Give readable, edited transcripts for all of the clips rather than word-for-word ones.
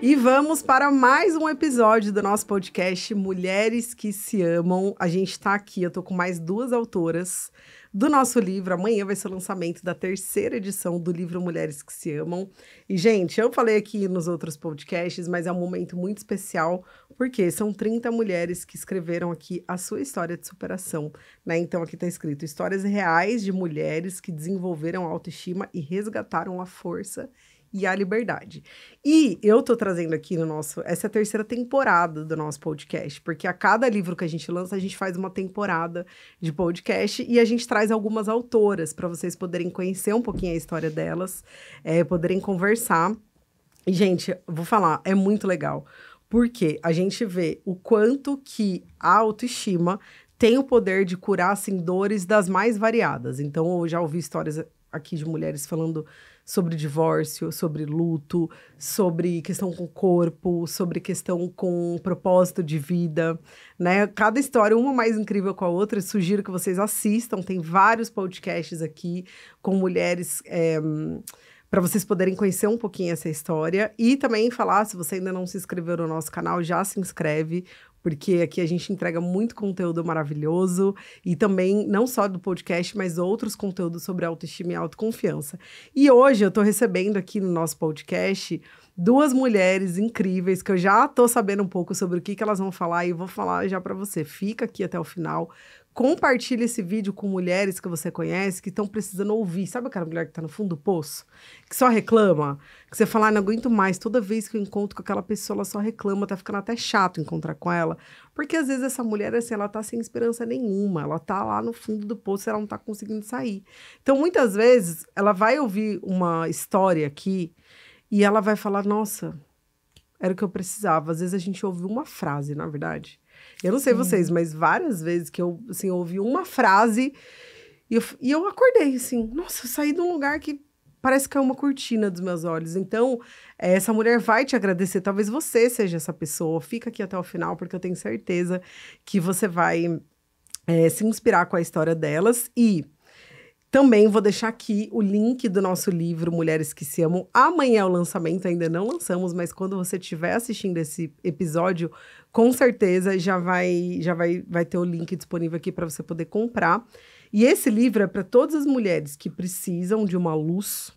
E vamos para mais um episódio do nosso podcast Mulheres que se Amam. A gente tá aqui, eu tô com mais duas autoras do nosso livro. Amanhã vai ser o lançamento da terceira edição do livro Mulheres que se Amam. E, gente, eu falei aqui nos outros podcasts, mas é um momento muito especial, porque são 30 mulheres que escreveram aqui a sua história de superação, né? Então, aqui tá escrito: histórias reais de mulheres que desenvolveram a autoestima e resgataram a força e a liberdade. E eu tô trazendo aqui essa é a terceira temporada do nosso podcast, porque a cada livro que a gente lança, a gente faz uma temporada de podcast e a gente traz algumas autoras para vocês poderem conhecer um pouquinho a história delas, poderem conversar. E, gente, vou falar, é muito legal, porque a gente vê o quanto que a autoestima tem o poder de curar, assim, dores das mais variadas. Então, eu já ouvi histórias aqui de mulheres falando sobre divórcio, sobre luto, sobre questão com o corpo, sobre questão com propósito de vida, né? Cada história, uma mais incrível com a outra. Eu sugiro que vocês assistam, tem vários podcasts aqui com mulheres, para vocês poderem conhecer um pouquinho essa história. E também falar, se você ainda não se inscreveu no nosso canal, já se inscreve, porque aqui a gente entrega muito conteúdo maravilhoso e também não só do podcast, mas outros conteúdos sobre autoestima e autoconfiança. E hoje eu tô recebendo aqui no nosso podcast duas mulheres incríveis que eu já tô sabendo um pouco sobre o que elas vão falar e eu vou falar já para você. Fica aqui até o final. Compartilhe esse vídeo com mulheres que você conhece, que estão precisando ouvir. Sabe aquela mulher que tá no fundo do poço? Que só reclama? Que você fala, não aguento mais. Toda vez que eu encontro com aquela pessoa, ela só reclama. Tá ficando até chato encontrar com ela. Porque às vezes essa mulher, assim, ela tá sem esperança nenhuma. Ela tá lá no fundo do poço e ela não tá conseguindo sair. Então, muitas vezes, ela vai ouvir uma história aqui e ela vai falar, nossa, era o que eu precisava. Às vezes a gente ouve uma frase, na verdade. Eu não sei vocês, mas várias vezes que eu, assim, ouvi uma frase e eu acordei, assim, nossa, eu saí de um lugar que parece que é uma cortina dos meus olhos. Então, essa mulher vai te agradecer, talvez você seja essa pessoa. Fica aqui até o final, porque eu tenho certeza que você vai se inspirar com a história delas. E também vou deixar aqui o link do nosso livro Mulheres que se Amam. Amanhã é o lançamento, ainda não lançamos, mas quando você estiver assistindo esse episódio, com certeza já vai ter o link disponível aqui para você poder comprar. E esse livro é para todas as mulheres que precisam de uma luz.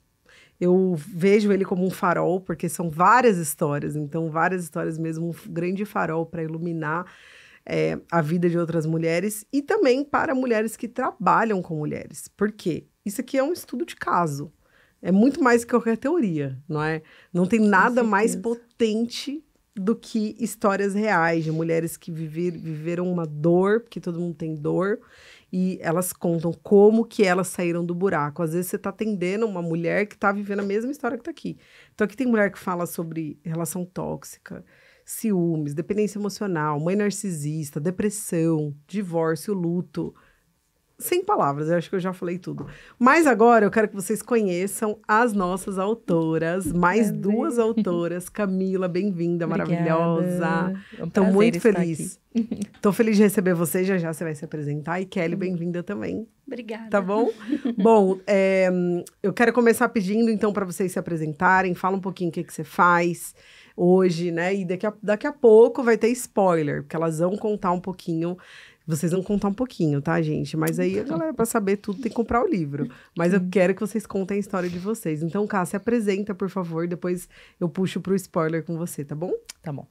Eu vejo ele como um farol, porque são várias histórias, então várias histórias mesmo, um grande farol para iluminar a vida de outras mulheres e também para mulheres que trabalham com mulheres. Por quê? Isso aqui é um estudo de caso. É muito mais que qualquer teoria, não é? Não tem nada mais potente do que histórias reais de mulheres que viveram uma dor, porque todo mundo tem dor, e elas contam como que elas saíram do buraco. Às vezes você está atendendo uma mulher que está vivendo a mesma história que está aqui. Então aqui tem mulher que fala sobre relação tóxica, ciúmes, dependência emocional, mãe narcisista, depressão, divórcio, luto. Sem palavras, eu acho que eu já falei tudo. Mas agora eu quero que vocês conheçam as nossas autoras, mais duas autoras. Camila, bem-vinda, maravilhosa. Estou muito feliz. Estou feliz de receber você, já você vai se apresentar. E Kelly, bem-vinda também. Obrigada. Tá bom? Bom, eu quero começar pedindo, então, para vocês se apresentarem. Fala um pouquinho o que você faz hoje, né? E daqui a pouco vai ter spoiler, porque elas vão contar um pouquinho. Vocês vão contar um pouquinho, tá, gente? Mas aí a galera, pra saber tudo, tem que comprar o livro. Mas eu quero que vocês contem a história de vocês. Então, Cá, se apresenta, por favor. Depois eu puxo pro spoiler com você, tá bom? Tá bom.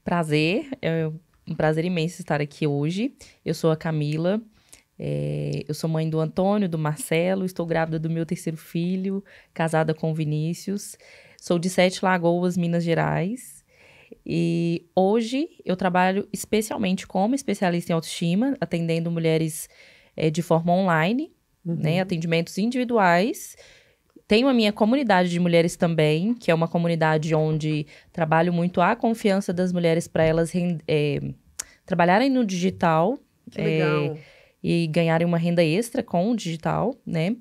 Prazer. É um prazer imenso estar aqui hoje. Eu sou a Camila. Eu sou mãe do Antônio, do Marcelo. Estou grávida do meu terceiro filho. Casada com o Vinícius. Sou de Sete Lagoas, Minas Gerais. E hoje eu trabalho especialmente como especialista em autoestima, atendendo mulheres de forma online, né, atendimentos individuais. Tenho a minha comunidade de mulheres também, que é uma comunidade onde trabalho muito a confiança das mulheres para elas trabalharem no digital e ganharem uma renda extra com o digital, né?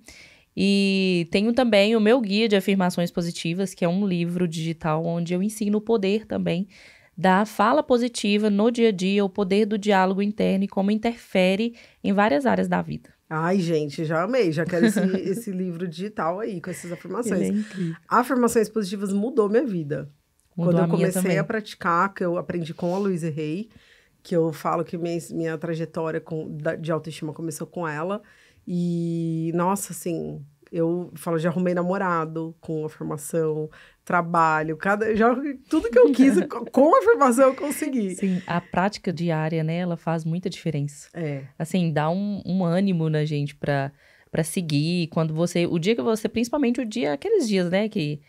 E tenho também o meu guia de afirmações positivas, que é um livro digital onde eu ensino o poder também da fala positiva no dia a dia, o poder do diálogo interno e como interfere em várias áreas da vida. Ai, gente, já amei. Já quero esse livro digital aí, com essas afirmações. Ele é incrível. Afirmações positivas mudou minha vida. Mudou Quando a eu minha comecei também. a praticar, que eu aprendi com a Louise Hay, que eu falo que minha trajetória de autoestima começou com ela. E, nossa, assim, eu falo, já arrumei namorado com afirmação, trabalho, tudo que eu quis com afirmação eu consegui. Sim, a prática diária, né, ela faz muita diferença. É, Assim, dá um ânimo na gente pra seguir. Quando você, o dia que você, principalmente aqueles dias, né, que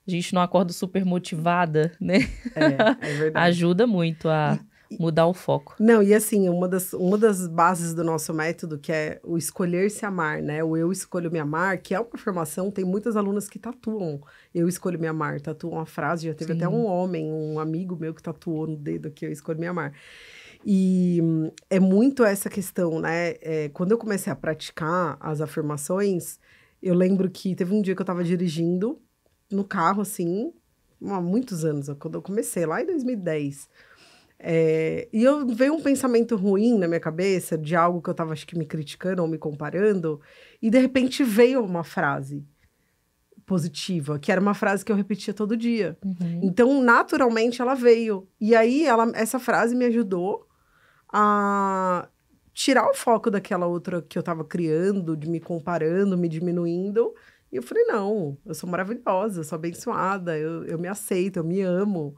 a gente não acorda super motivada, né? é verdade. Ajuda muito a E, mudar o foco. não, e assim, uma das bases do nosso método, que é o escolher se amar, né? O eu escolho me amar, que é uma afirmação, tem muitas alunas que tatuam eu escolho me amar, tatuam a frase, já teve até um Sim, homem, um amigo meu que tatuou no dedo aqui, eu escolho me amar. E é muito essa questão, né? Quando eu comecei a praticar as afirmações, eu lembro que teve um dia que eu tava dirigindo no carro, assim, há muitos anos, quando eu comecei, lá em 2010. E veio um pensamento ruim na minha cabeça, de algo que eu tava, acho que, me criticando ou me comparando, e de repente veio uma frase positiva, que era uma frase que eu repetia todo dia. uhum, Então, naturalmente, ela veio. E aí, essa frase me ajudou a tirar o foco daquela outra que eu tava criando, de me comparando, me diminuindo. E eu falei, não, eu sou maravilhosa, eu sou abençoada, eu me aceito, eu me amo.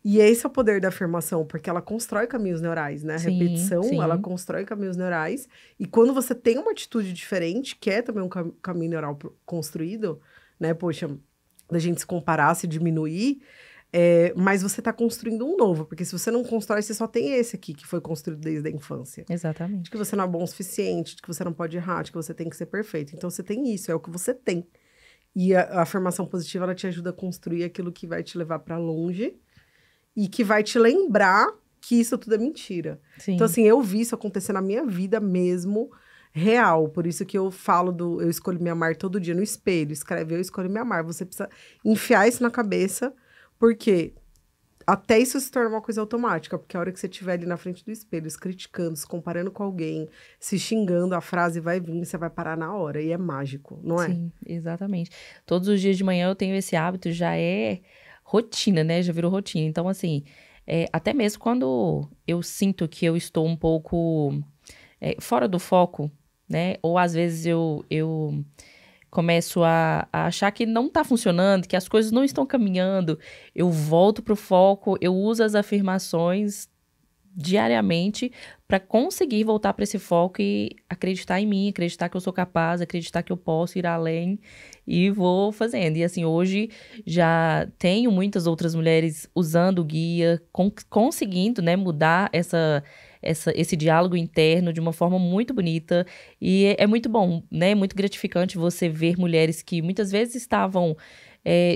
E esse é o poder da afirmação, porque ela constrói caminhos neurais, né? A sim, repetição, ela sim, constrói caminhos neurais. E quando você tem uma atitude diferente, que é também um caminho neural construído, né? Poxa, da gente se comparar, se diminuir, mas você está construindo um novo, porque se você não constrói, você só tem esse aqui, que foi construído desde a infância. De que exatamente. você não é bom o suficiente, de que você não pode errar, de que você tem que ser perfeito. Então você tem isso, é o que você tem. E a afirmação positiva, ela te ajuda a construir aquilo que vai te levar para longe e que vai te lembrar que isso tudo é mentira. Então, Sim, assim, eu vi isso acontecer na minha vida mesmo, real. Por isso que eu falo eu escolho me amar todo dia no espelho. Escreve, eu escolho me amar. Você precisa enfiar isso na cabeça, porque até isso se torna uma coisa automática. Porque a hora que você estiver ali na frente do espelho, se criticando, se comparando com alguém, se xingando, a frase vai vir, você vai parar na hora. E é mágico, não é? sim, exatamente. Todos os dias de manhã eu tenho esse hábito, já é rotina, né? Já virou rotina. Então, assim, até mesmo quando eu sinto que eu estou um pouco fora do foco, né? Ou às vezes eu começo a achar que não tá funcionando, que as coisas não estão caminhando, eu volto pro foco, eu uso as afirmações diariamente para conseguir voltar para esse foco e acreditar em mim, acreditar que eu sou capaz, acreditar que eu posso ir além e vou fazendo. E assim, hoje já tenho muitas outras mulheres usando o guia, conseguindo, né, mudar esse diálogo interno de uma forma muito bonita e é muito bom, né? Muito gratificante você ver mulheres que muitas vezes estavam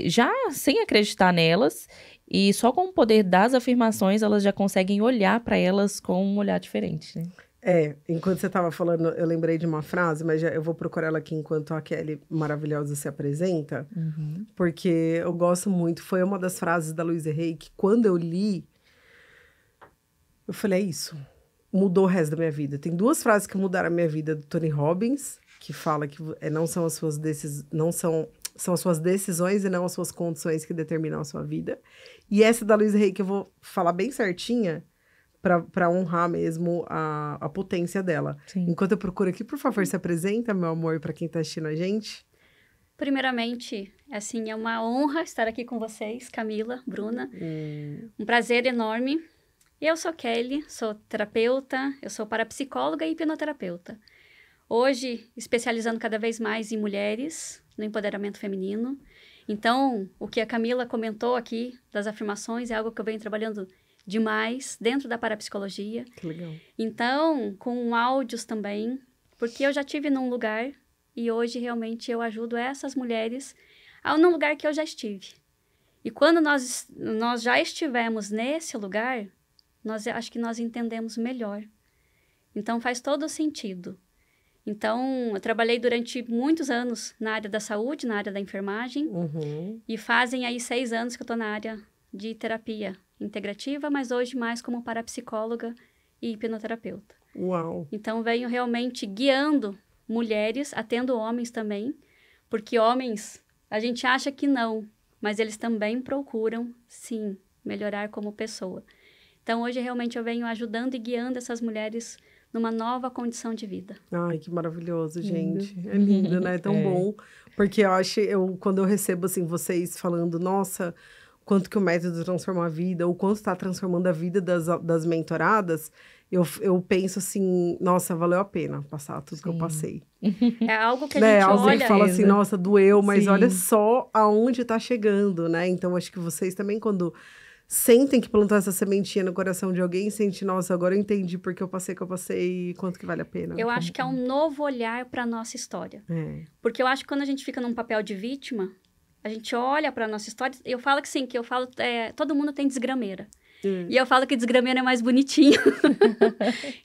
já sem acreditar nelas e só com o poder das afirmações elas já conseguem olhar para elas com um olhar diferente, né? Enquanto você estava falando, eu lembrei de uma frase, mas eu vou procurar ela aqui enquanto a Kelly maravilhosa se apresenta, Uhum. porque eu gosto muito. Foi uma das frases da Louise Hay que, quando eu li, eu falei, é isso. Mudou o resto da minha vida. Tem duas frases que mudaram a minha vida do Tony Robbins, que fala que não são as suas são as suas decisões e não as suas condições que determinam a sua vida. E essa da Louise Hay, que eu vou falar bem certinha, para honrar mesmo a potência dela. Sim. Enquanto eu procuro aqui, por favor, se apresenta, meu amor, para quem está assistindo a gente. Primeiramente, assim, é uma honra estar aqui com vocês, Camila, Bruna. Um prazer enorme. Eu sou Kelly, sou terapeuta, eu sou parapsicóloga e hipnoterapeuta. Hoje, especializando cada vez mais em mulheres, no empoderamento feminino. Então, o que a Camila comentou aqui das afirmações é algo que eu venho trabalhando demais dentro da parapsicologia. Que legal. Então, com áudios também, porque eu já tive num lugar e hoje realmente eu ajudo essas mulheres num lugar que eu já estive. E quando nós já estivemos nesse lugar, acho que nós entendemos melhor. Então, faz todo sentido. Então, eu trabalhei durante muitos anos na área da saúde, na área da enfermagem, e fazem aí 6 anos que eu estou na área de terapia integrativa, mas hoje mais como parapsicóloga e hipnoterapeuta. Uau! Então, venho realmente guiando mulheres, atendo homens também, porque homens, a gente acha que não, mas eles também procuram, sim, melhorar como pessoa. Então, hoje, realmente, eu venho ajudando e guiando essas mulheres numa nova condição de vida. Ai, que maravilhoso, Lindo. gente. É lindo, né? É tão bom. Porque quando eu recebo, assim, vocês falando, nossa, quanto que o método transformou a vida, ou quanto está transformando a vida das mentoradas, eu penso assim, nossa, valeu a pena passar tudo que eu passei. É algo que a Né? gente Alguém olha... que fala assim, nossa, doeu, mas Sim. olha só aonde tá chegando, né? Então, acho que vocês também, quando sentem que plantar essa sementinha no coração de alguém, sente, nossa, agora eu entendi porque eu passei o que eu passei e quanto que vale a pena. Eu acho que é um novo olhar para a nossa história. É. Porque eu acho que quando a gente fica num papel de vítima, a gente olha para a nossa história... Eu falo que sim, todo mundo tem desgrameira. E eu falo que desgrameira é mais bonitinho.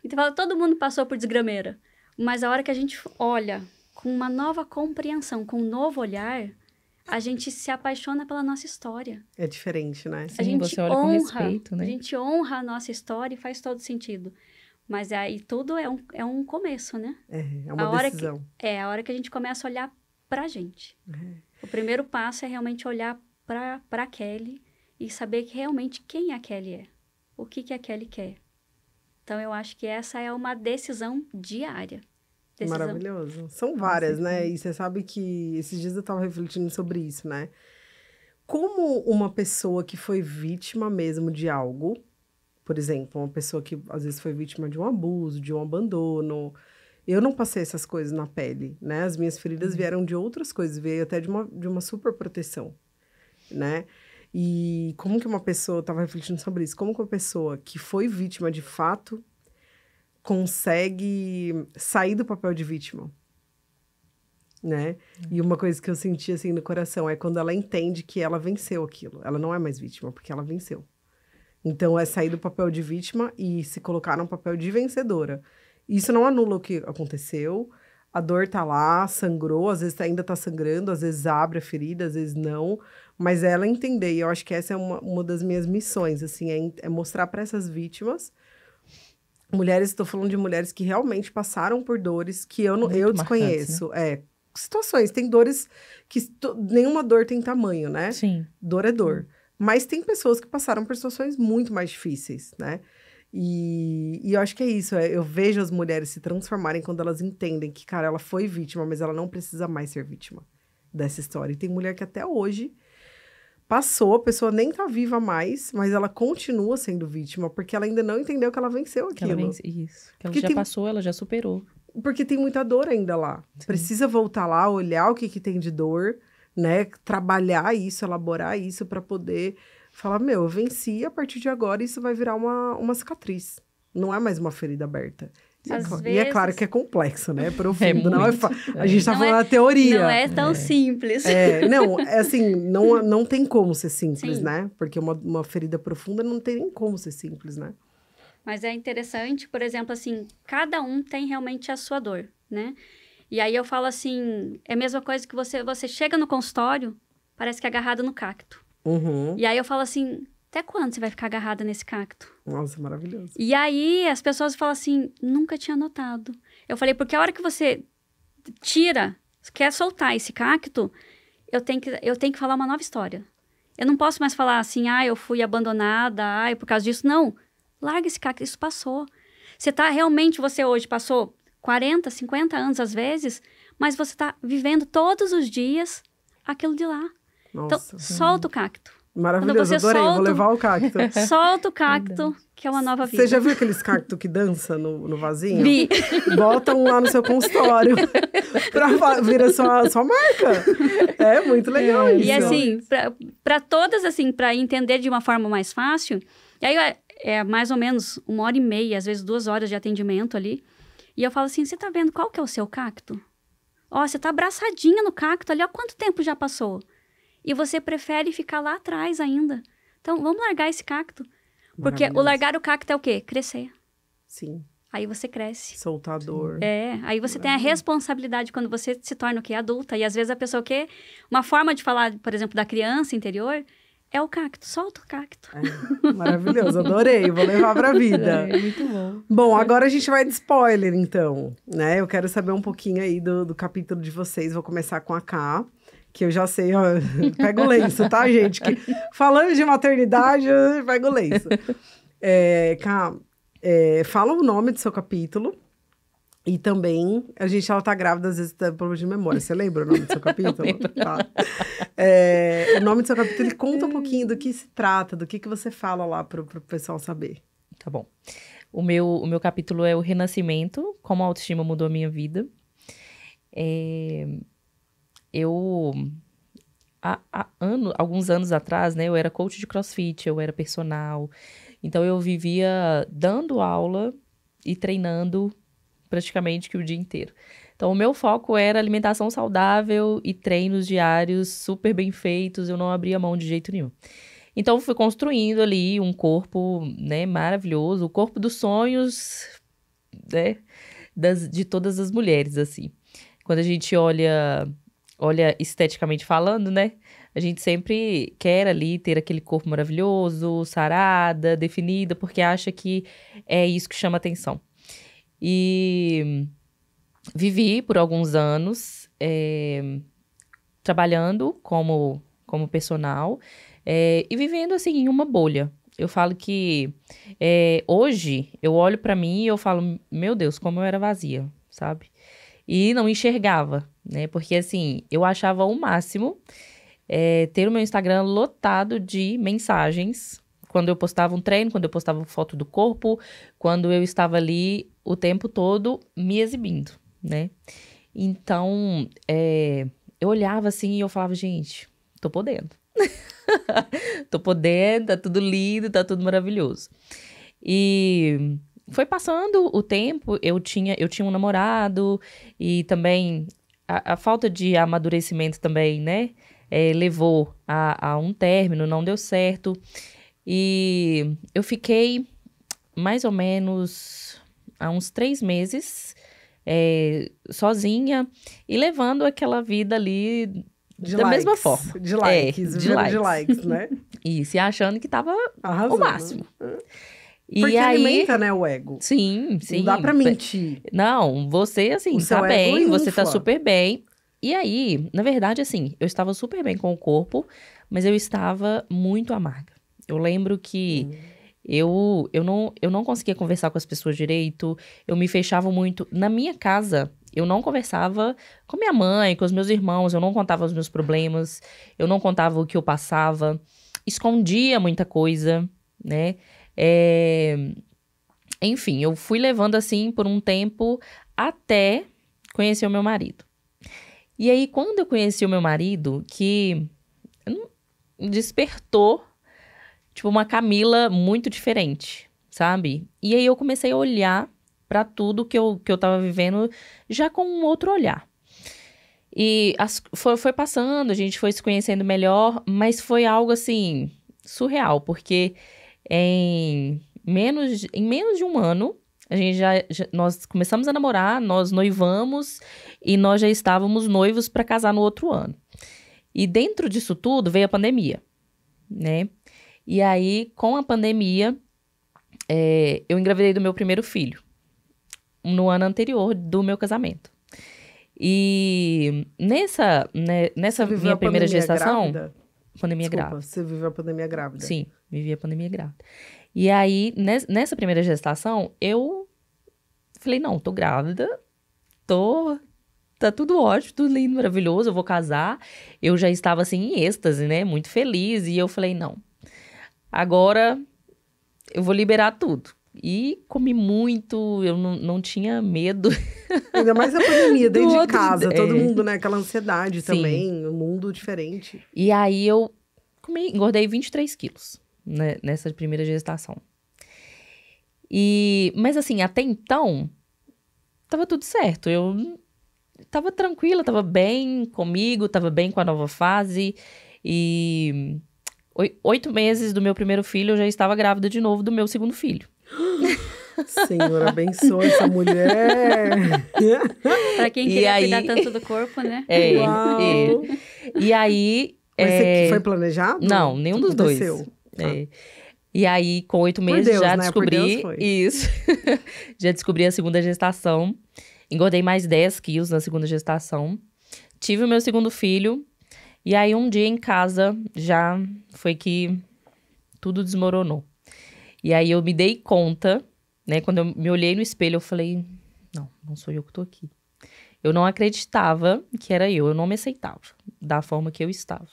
Então, eu falo, todo mundo passou por desgrameira. Mas a hora que a gente olha com uma nova compreensão, com um novo olhar, a gente se apaixona pela nossa história. É diferente, né? A Sim, gente você olha com respeito, né? A gente honra a nossa história e faz todo sentido. Mas aí tudo é um começo, né? É uma decisão. A hora que a gente começa a olhar pra gente. O primeiro passo é realmente olhar pra Kelly e saber que realmente quem a Kelly é. O que a Kelly quer. Então, eu acho que essa é uma decisão diária. Maravilhoso. São várias, né? E você sabe que esses dias eu tava refletindo sobre isso, né? Como uma pessoa que foi vítima mesmo de algo, por exemplo, uma pessoa que às vezes foi vítima de um abuso, de um abandono. Eu não passei essas coisas na pele, né? As minhas feridas vieram de outras coisas, veio até de uma super proteção, né? E como que uma pessoa, eu tava refletindo sobre isso, como que uma pessoa que foi vítima de fato consegue sair do papel de vítima, né? E uma coisa que eu senti, assim, no coração é quando ela entende que ela venceu aquilo. Ela não é mais vítima, porque ela venceu. Então, é sair do papel de vítima e se colocar no papel de vencedora. Isso não anula o que aconteceu. A dor tá lá, sangrou, às vezes ainda tá sangrando, às vezes abre a ferida, às vezes não. Mas ela entender, e eu acho que essa é uma das minhas missões, assim, é mostrar para essas vítimas, mulheres, estou falando de mulheres que realmente passaram por dores que eu desconheço. Marcantes, né? Situações, tem dores que nenhuma dor tem tamanho, né? Sim. Dor é dor. Mas tem pessoas que passaram por situações muito mais difíceis, né? E eu acho que é isso, eu vejo as mulheres se transformarem quando elas entendem que, cara, ela foi vítima, mas ela não precisa mais ser vítima dessa história. E tem mulher que até hoje passou, a pessoa nem tá viva mais, mas ela continua sendo vítima, porque ela ainda não entendeu que ela venceu aquilo. Isso. Que ela Porque já passou, ela já superou. Porque tem muita dor ainda lá. Sim. Precisa voltar lá, olhar o que tem de dor, né? Trabalhar isso, elaborar isso para poder falar, eu venci, a partir de agora isso vai virar uma cicatriz. Não é mais uma ferida aberta. E é claro que é complexo, né? Profundo. Não é a gente tá falando da teoria. Não é tão simples. Não, é assim, não tem como ser simples, Sim. né? Porque uma ferida profunda não tem nem como ser simples, né? Mas é interessante, por exemplo, assim, cada um tem realmente a sua dor, né? E aí eu falo assim, é a mesma coisa que você chega no consultório, parece que é agarrado no cacto. Uhum. E aí eu falo assim, até quando você vai ficar agarrada nesse cacto? Nossa, maravilhoso. E aí as pessoas falam assim, nunca tinha notado. Eu falei, porque a hora que você quer soltar esse cacto, eu tenho que falar uma nova história. Eu não posso mais falar assim, eu fui abandonada, por causa disso. Não, larga esse cacto, isso passou. Você hoje passou 40, 50 anos às vezes, mas você tá vivendo todos os dias aquilo de lá. Nossa. Então, solta o cacto. Maravilhoso, adorei, vou levar o cacto. Solta o cacto, que é uma nova vida. Você já viu aqueles cactos que dançam no vasinho? Vi. Bota um lá no seu consultório pra vir sua marca. É muito legal isso. E assim, para todas, assim, para entender de uma forma mais fácil, e aí é mais ou menos 1h30, às vezes 2 horas de atendimento ali, e eu falo assim, você tá vendo qual que é o seu cacto? Você tá abraçadinha no cacto ali, quanto tempo já passou? E você prefere ficar lá atrás ainda. Então, vamos largar esse cacto. Porque o largar o cacto é o quê? Crescer. Sim. Aí você cresce. Soltar a dor. Aí você tem a responsabilidade quando você se torna o quê? Adulta. E às vezes a pessoa quer... Uma forma de falar, por exemplo, da criança interior é o cacto. Solta o cacto. Maravilhoso, adorei. Vou levar pra vida. Muito bom. Bom, agora a gente vai de spoiler, então. Né? Eu quero saber um pouquinho aí do capítulo de vocês. Vou começar com a Ká, que eu já sei, ó, pega o lenço, tá, gente? Que, falando de maternidade, pega o lenço. Cá, fala o nome do seu capítulo. E também, ela tá grávida, às vezes tem problema de memória. Você lembra o nome do seu capítulo? Tá. O nome do seu capítulo, ele conta um pouquinho do que se trata, do que você fala lá pro pessoal saber. Tá bom. O meu capítulo é o Renascimento, como a autoestima mudou a minha vida. Alguns anos atrás, né, eu era coach de CrossFit, eu era personal. Então, eu vivia dando aula e treinando praticamente que o dia inteiro. Então, o meu foco era alimentação saudável e treinos diários super bem feitos, eu não abria mão de jeito nenhum. Então, fui construindo ali um corpo, né, maravilhoso, o corpo dos sonhos, né, de todas as mulheres, assim. Quando a gente olha esteticamente falando, né, a gente sempre quer ali ter aquele corpo maravilhoso, sarada, definida, porque acha que é isso que chama atenção. E vivi por alguns anos trabalhando como personal e vivendo, assim, em uma bolha. Eu falo que hoje eu olho pra mim e eu falo, meu Deus, como eu era vazia, sabe? E não enxergava, né? Porque, assim, eu achava o máximo ter o meu Instagram lotado de mensagens quando eu postava um treino, quando eu postava foto do corpo, quando eu estava ali o tempo todo me exibindo, né? Então, eu olhava assim e eu falava, gente, tô podendo. Tô podendo, tá tudo lindo, tá tudo maravilhoso. E foi passando o tempo, eu tinha um namorado e também a falta de amadurecimento também, né? Levou a um término, não deu certo. E eu fiquei mais ou menos há uns 3 meses sozinha e levando aquela vida ali da mesma forma. De likes, de likes, né? Isso, e achando que tava arrasando. O máximo. E porque aí, alimenta, né, o ego. Sim. Não dá pra mentir. Não, você, assim, tá bem, você tá super bem. E aí, na verdade, assim, eu estava super bem com o corpo, mas eu estava muito amarga. Eu lembro que eu não conseguia conversar com as pessoas direito, eu me fechava muito. Na minha casa, eu não conversava com minha mãe, com os meus irmãos, eu não contava os meus problemas, eu não contava o que eu passava, escondia muita coisa, né? Enfim, eu fui levando assim por um tempo até conhecer o meu marido. E aí, quando eu conheci o meu marido, que despertou, tipo, uma Camila muito diferente, sabe? E aí eu comecei a olhar pra tudo que eu tava vivendo já com um outro olhar. E foi passando, a gente foi se conhecendo melhor, mas foi algo, assim, surreal, porque em menos de um ano, a gente nós começamos a namorar, nós noivamos e nós já estávamos noivos para casar no outro ano. E dentro disso tudo veio a pandemia, né? E aí, com a pandemia, eu engravidei do meu primeiro filho, no ano anterior do meu casamento. E nessa minha primeira gestação... Grávida? Pandemia grávida. Você viveu a pandemia grávida? Sim, vivi a pandemia grávida. E aí, nessa primeira gestação, eu falei, não, tô grávida, tá tudo ótimo, tudo lindo, maravilhoso, eu vou casar. Eu já estava, assim, em êxtase, né, muito feliz. E eu falei, não, agora eu vou liberar tudo. E comi muito, eu não tinha medo. Ainda mais a pandemia, dentro de casa, todo mundo, né? Aquela ansiedade. Sim. Também, um mundo diferente. E aí eu engordei 23 quilos, né, nessa primeira gestação. Mas assim, até então, tava tudo certo. Eu tava tranquila, tava bem comigo, tava bem com a nova fase. E 8 meses do meu primeiro filho, eu já estava grávida de novo do meu segundo filho. Senhor, abençoa essa mulher. Pra quem queria cuidar tanto do corpo, né? Uau. E aí... Mas você foi planejado? Não, nenhum dos dois. E aí, com 8 meses, Deus, já descobri... Isso. Já descobri a segunda gestação. Engordei mais 10 quilos na segunda gestação. Tive o meu segundo filho. E aí, um dia em casa, já foi que tudo desmoronou. E aí, eu me dei conta, né? Quando eu me olhei no espelho, eu falei, não sou eu que tô aqui. Eu não acreditava que era eu não me aceitava da forma que eu estava.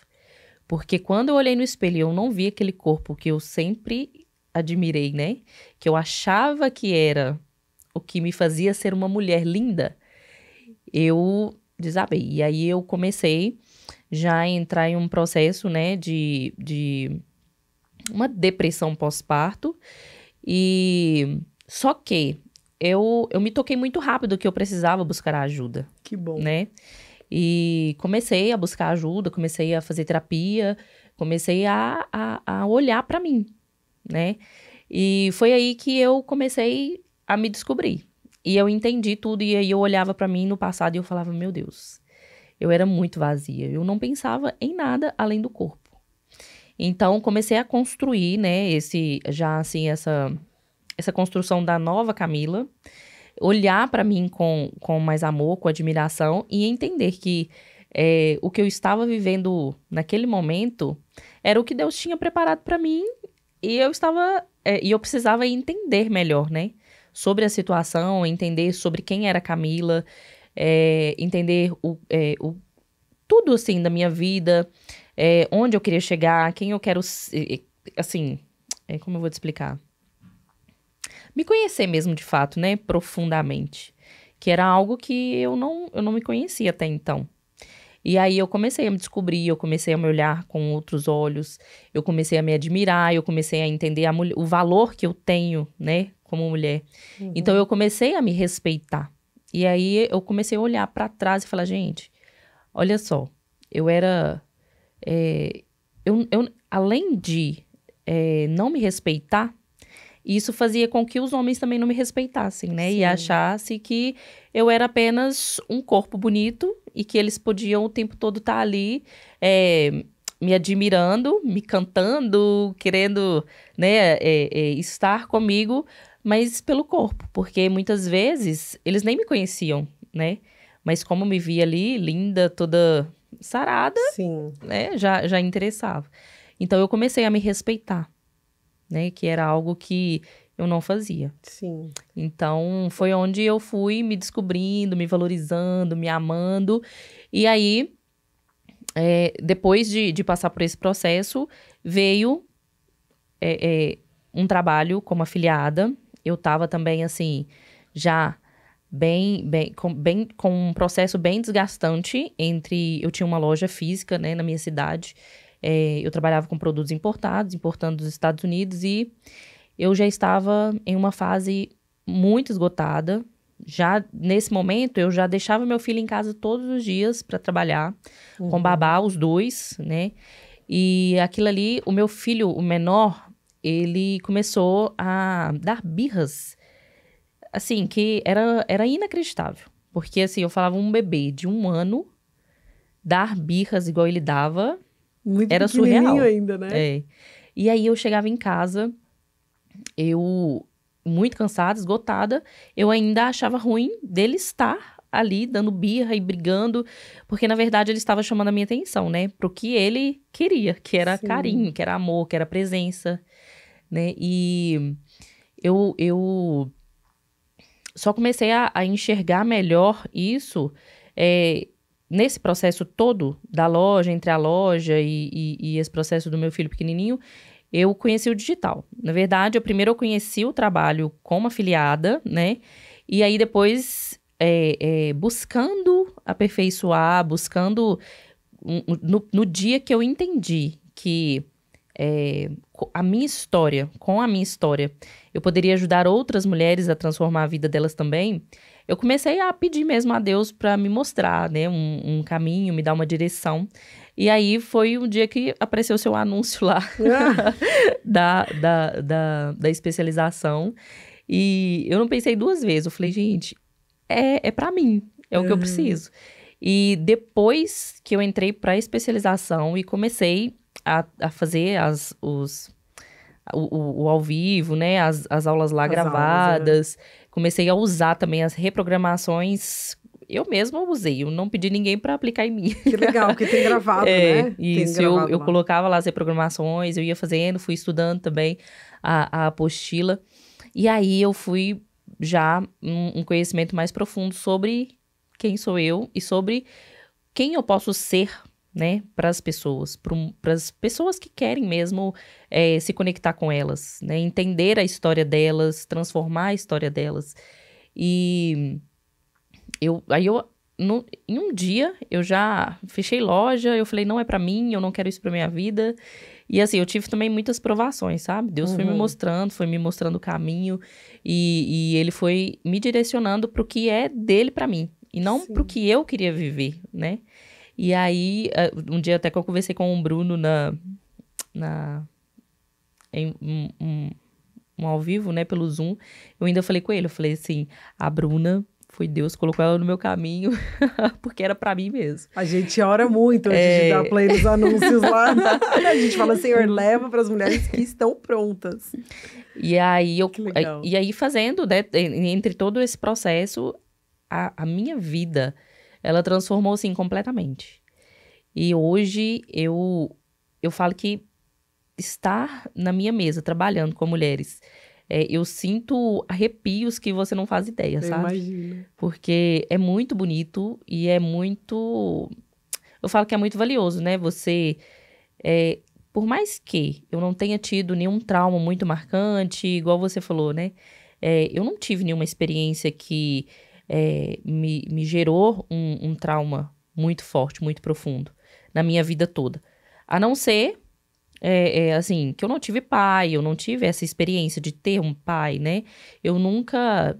Porque quando eu olhei no espelho e eu não vi aquele corpo que eu sempre admirei, né? Que eu achava que era o que me fazia ser uma mulher linda, eu desabei. E aí eu comecei já a entrar em um processo, né, de uma depressão pós-parto. E só que eu me toquei muito rápido que eu precisava buscar ajuda. Que bom. Né? E comecei a buscar ajuda, comecei a fazer terapia, comecei a olhar para mim, né? E foi aí que eu comecei a me descobrir. E eu entendi tudo, e aí eu olhava para mim no passado e eu falava, meu Deus, eu era muito vazia. Eu não pensava em nada além do corpo. Então, comecei a construir, né, essa construção da nova Camila, olhar para mim com mais amor, com admiração e entender que o que eu estava vivendo naquele momento era o que Deus tinha preparado para mim e eu precisava entender melhor, né? Sobre a situação, entender sobre quem era Camila, entender tudo, assim, da minha vida, onde eu queria chegar, quem eu quero ser, assim, como eu vou te explicar? Me conhecer mesmo, de fato, né? Profundamente. Que era algo que eu não me conhecia até então. E aí eu comecei a me descobrir, eu comecei a me olhar com outros olhos, eu comecei a me admirar, eu comecei a entender o valor que eu tenho, né? Como mulher. Uhum. Então eu comecei a me respeitar. E aí eu comecei a olhar para trás e falar, gente, olha só, eu era... além de não me respeitar, isso fazia com que os homens também não me respeitassem, né? Sim. E achassem que eu era apenas um corpo bonito e que eles podiam o tempo todo estar ali me admirando, me cantando, querendo, né, estar comigo, mas pelo corpo. Porque muitas vezes eles nem me conheciam, né? Mas como me via ali, linda, toda sarada, Sim. né, já interessava. Então eu comecei a me respeitar. Né, que era algo que eu não fazia. Sim. Então, foi onde eu fui me descobrindo, me valorizando, me amando. E aí, depois de passar por esse processo, veio um trabalho como afiliada. Eu estava também, assim, já com um processo bem desgastante eu tinha uma loja física, né, na minha cidade. Eu trabalhava com produtos importando dos Estados Unidos e eu já estava em uma fase muito esgotada. Já nesse momento, eu já deixava meu filho em casa todos os dias para trabalhar, com babá, os dois, né? E aquilo ali, o meu filho, o menor, ele começou a dar birras, assim, que era inacreditável. Porque, assim, eu falava um bebê de 1 ano dar birras igual ele dava... Muito era surreal ainda, né? E aí eu chegava em casa, eu muito cansada, esgotada, eu ainda achava ruim dele estar ali dando birra e brigando, porque na verdade ele estava chamando a minha atenção, né, pro que ele queria, que era Sim. carinho, que era amor, que era presença, né, e eu só comecei a enxergar melhor isso, nesse processo todo da loja, entre a loja e esse processo do meu filho pequenininho, eu conheci o digital. Na verdade, primeiro eu conheci o trabalho como afiliada, né? E aí depois, buscando aperfeiçoar, buscando... No dia que eu entendi que com a minha história, eu poderia ajudar outras mulheres a transformar a vida delas também, eu comecei a pedir mesmo a Deus para me mostrar, né, um caminho, me dar uma direção. E aí foi um dia que apareceu o seu anúncio lá da especialização. E eu não pensei 2 vezes. Eu falei, gente, é para mim, é o que eu preciso. E depois que eu entrei para a especialização e comecei a fazer o ao vivo, né? As aulas lá gravadas. Comecei a usar também as reprogramações eu mesma usei, eu não pedi ninguém para aplicar em mim. Que legal, porque tem gravado, né? Isso, eu colocava lá as reprogramações, eu ia fazendo, fui estudando também a apostila. E aí eu fui já um conhecimento mais profundo sobre quem sou eu e sobre quem eu posso ser, né, para as pessoas que querem mesmo se conectar com elas, né, entender a história delas, transformar a história delas. E em um dia, eu já fechei loja, eu falei, não é pra mim, eu não quero isso pra minha vida. E assim, eu tive também muitas provações, sabe? Deus foi me mostrando o caminho. E ele foi me direcionando pro que é dele pra mim. E não pro que eu queria viver, né? E aí, um dia até que eu conversei com o Bruno em um ao vivo, né, pelo Zoom, eu ainda falei com ele, eu falei assim, a Bruna, foi Deus, colocou ela no meu caminho, porque era pra mim mesmo. A gente ora muito antes de dar play nos anúncios lá. A gente fala, Senhor, leva para as mulheres que estão prontas. E aí fazendo, né, entre todo esse processo, a minha vida, ela transformou, assim, completamente. E hoje, eu falo que estar na minha mesa, trabalhando com mulheres, eu sinto arrepios que você não faz ideia, sabe? Imagino. Porque é muito bonito e é muito... Eu falo que é muito valioso, né? Você... por mais que eu não tenha tido nenhum trauma muito marcante, igual você falou, né? Eu não tive nenhuma experiência que me gerou um trauma muito forte, muito profundo na minha vida toda. A não ser... assim, que eu não tive pai, eu não tive essa experiência de ter um pai, né? Eu nunca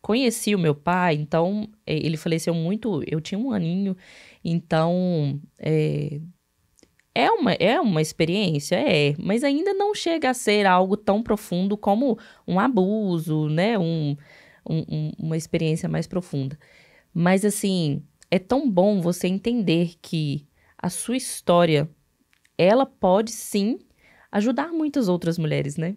conheci o meu pai, então ele faleceu muito, eu tinha 1 aninho, então é uma experiência, mas ainda não chega a ser algo tão profundo como um abuso, né? Uma experiência mais profunda. Mas, assim, é tão bom você entender que a sua história, ela pode, sim, ajudar muitas outras mulheres, né?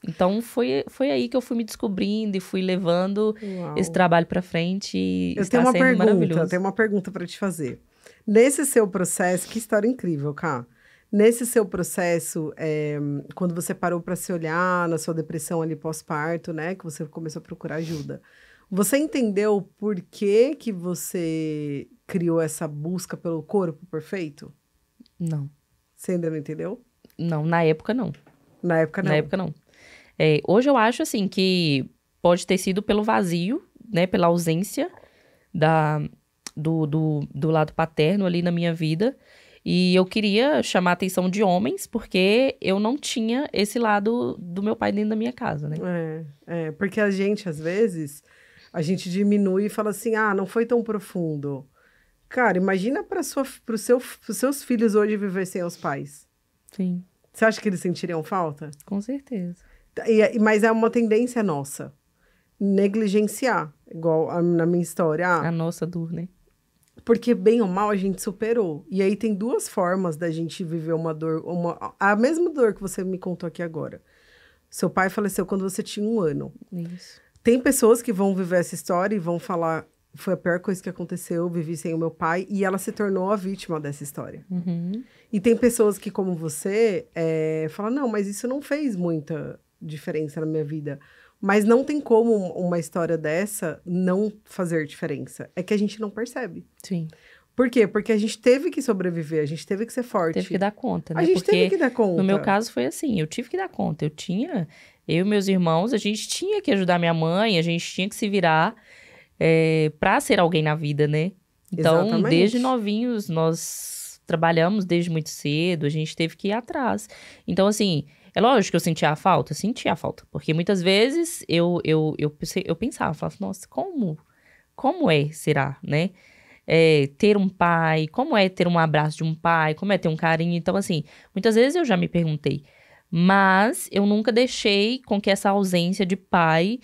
Então, foi aí que eu fui me descobrindo e fui levando esse trabalho pra frente e está sendo maravilhoso. Eu tenho uma pergunta para te fazer. Nesse seu processo, que história incrível, Ká. Nesse seu processo, quando você parou para se olhar na sua depressão ali pós-parto, né? Que você começou a procurar ajuda. Você entendeu por que que criou essa busca pelo corpo perfeito? Não. Você ainda não entendeu? Não, na época não. Na época não? Na época não. Hoje eu acho, assim, que pode ter sido pelo vazio, né? Pela ausência do lado paterno ali na minha vida. E eu queria chamar a atenção de homens, porque eu não tinha esse lado do meu pai dentro da minha casa, né? Porque a gente, às vezes, a gente diminui e fala assim, não foi tão profundo. Cara, imagina para os seus filhos hoje viver sem os pais. Sim. Você acha que eles sentiriam falta? Com certeza. Mas é uma tendência nossa. Negligenciar, igual na minha história. A nossa dor, né? Porque, bem ou mal, a gente superou. E aí tem 2 formas da gente viver uma dor. A mesma dor que você me contou aqui agora. Seu pai faleceu quando você tinha 1 ano. Isso. Tem pessoas que vão viver essa história e vão falar... Foi a pior coisa que aconteceu, eu vivi sem o meu pai. E ela se tornou a vítima dessa história. Uhum. E tem pessoas que, como você, falam... Não, mas isso não fez muita diferença na minha vida. Mas não tem como uma história dessa não fazer diferença. É que a gente não percebe. Sim. Por quê? Porque a gente teve que sobreviver, a gente teve que ser forte. Teve que dar conta, né? A gente teve que dar conta. No meu caso foi assim, eu tive que dar conta. Eu e meus irmãos, a gente tinha que ajudar minha mãe, a gente tinha que se virar pra ser alguém na vida, né? Então, Exatamente. Desde novinhos, nós trabalhamos desde muito cedo, a gente teve que ir atrás. Então, assim... É lógico que eu sentia a falta, porque muitas vezes eu pensava, falava, nossa, como será, né? Ter um pai, como é ter um abraço de um pai, como é ter um carinho, então assim, muitas vezes eu já me perguntei, mas eu nunca deixei com que essa ausência de pai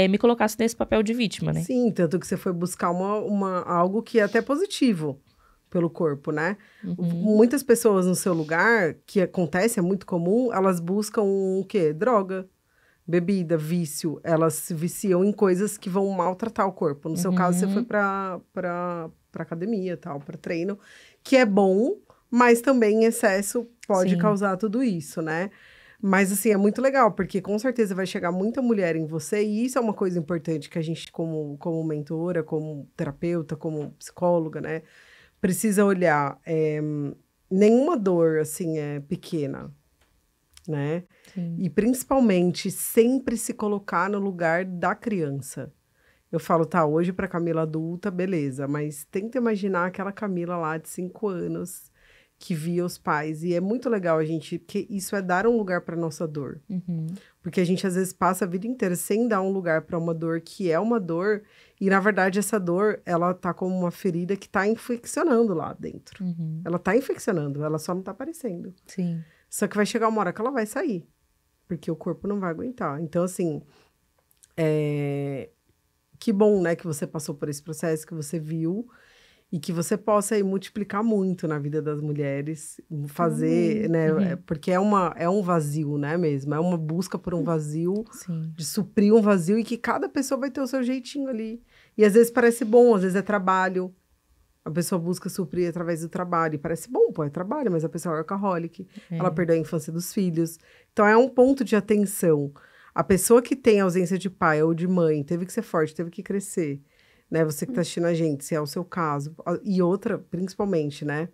me colocasse nesse papel de vítima, né? Sim, tanto que você foi buscar algo que é até positivo pelo corpo, né? Uhum. Muitas pessoas no seu lugar, que acontece, é muito comum, elas buscam o quê? Droga. bebida, vício, elas se viciam em coisas que vão maltratar o corpo. No seu caso, você foi pra academia, tal, pra treino, que é bom, mas também em excesso pode Sim. causar tudo isso, né? Mas, assim, é muito legal, porque com certeza vai chegar muita mulher em você, e isso é uma coisa importante que a gente, como mentora, como terapeuta, como psicóloga, né, precisa olhar. Nenhuma dor, assim, é pequena, né? Sim. E principalmente sempre se colocar no lugar da criança. Eu falo, tá, hoje pra Camila adulta, beleza, mas tenta imaginar aquela Camila lá de 5 anos que via os pais. E é muito legal a gente, porque isso é dar um lugar pra nossa dor. Porque a gente às vezes passa a vida inteira sem dar um lugar pra uma dor que é uma dor, e na verdade essa dor, ela tá como uma ferida que tá infeccionando lá dentro. Ela tá infeccionando, ela só não tá aparecendo. Sim. Só que vai chegar uma hora que ela vai sair, porque o corpo não vai aguentar. Então, assim, que bom, né, que você passou por esse processo, que você viu, e que você possa aí multiplicar muito na vida das mulheres, fazer, né, porque é um vazio, né, mesmo, é uma busca por um vazio, Sim. de suprir um vazio, e que cada pessoa vai ter o seu jeitinho ali. E às vezes parece bom, às vezes é trabalho. A pessoa busca suprir através do trabalho. E parece bom, pô, é trabalho, mas a pessoa é workaholic. Ela perdeu a infância dos filhos. Então, é um ponto de atenção. A pessoa que tem ausência de pai ou de mãe, teve que ser forte, teve que crescer. Né? Você que tá assistindo a gente, se é o seu caso. E outra, principalmente, né?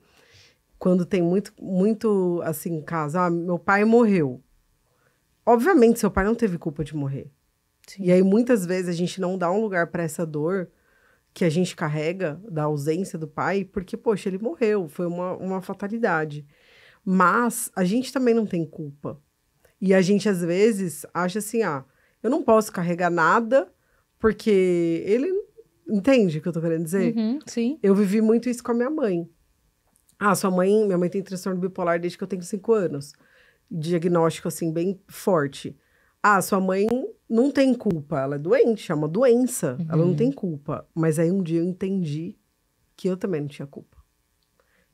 Quando tem muito assim, caso. Ah, meu pai morreu. Obviamente, seu pai não teve culpa de morrer. Sim. E aí, muitas vezes, a gente não dá um lugar para essa dor que a gente carrega da ausência do pai, porque, poxa, ele morreu, foi uma fatalidade. Mas a gente também não tem culpa. E a gente, às vezes, acha assim, eu não posso carregar nada, porque ele... Entende o que eu tô querendo dizer? Sim. Eu vivi muito isso com a minha mãe. Minha mãe tem transtorno bipolar desde que eu tenho 5 anos. Diagnóstico, assim, bem forte. Sua mãe não tem culpa, ela é doente, é uma doença, ela não tem culpa. Mas aí um dia eu entendi que eu também não tinha culpa.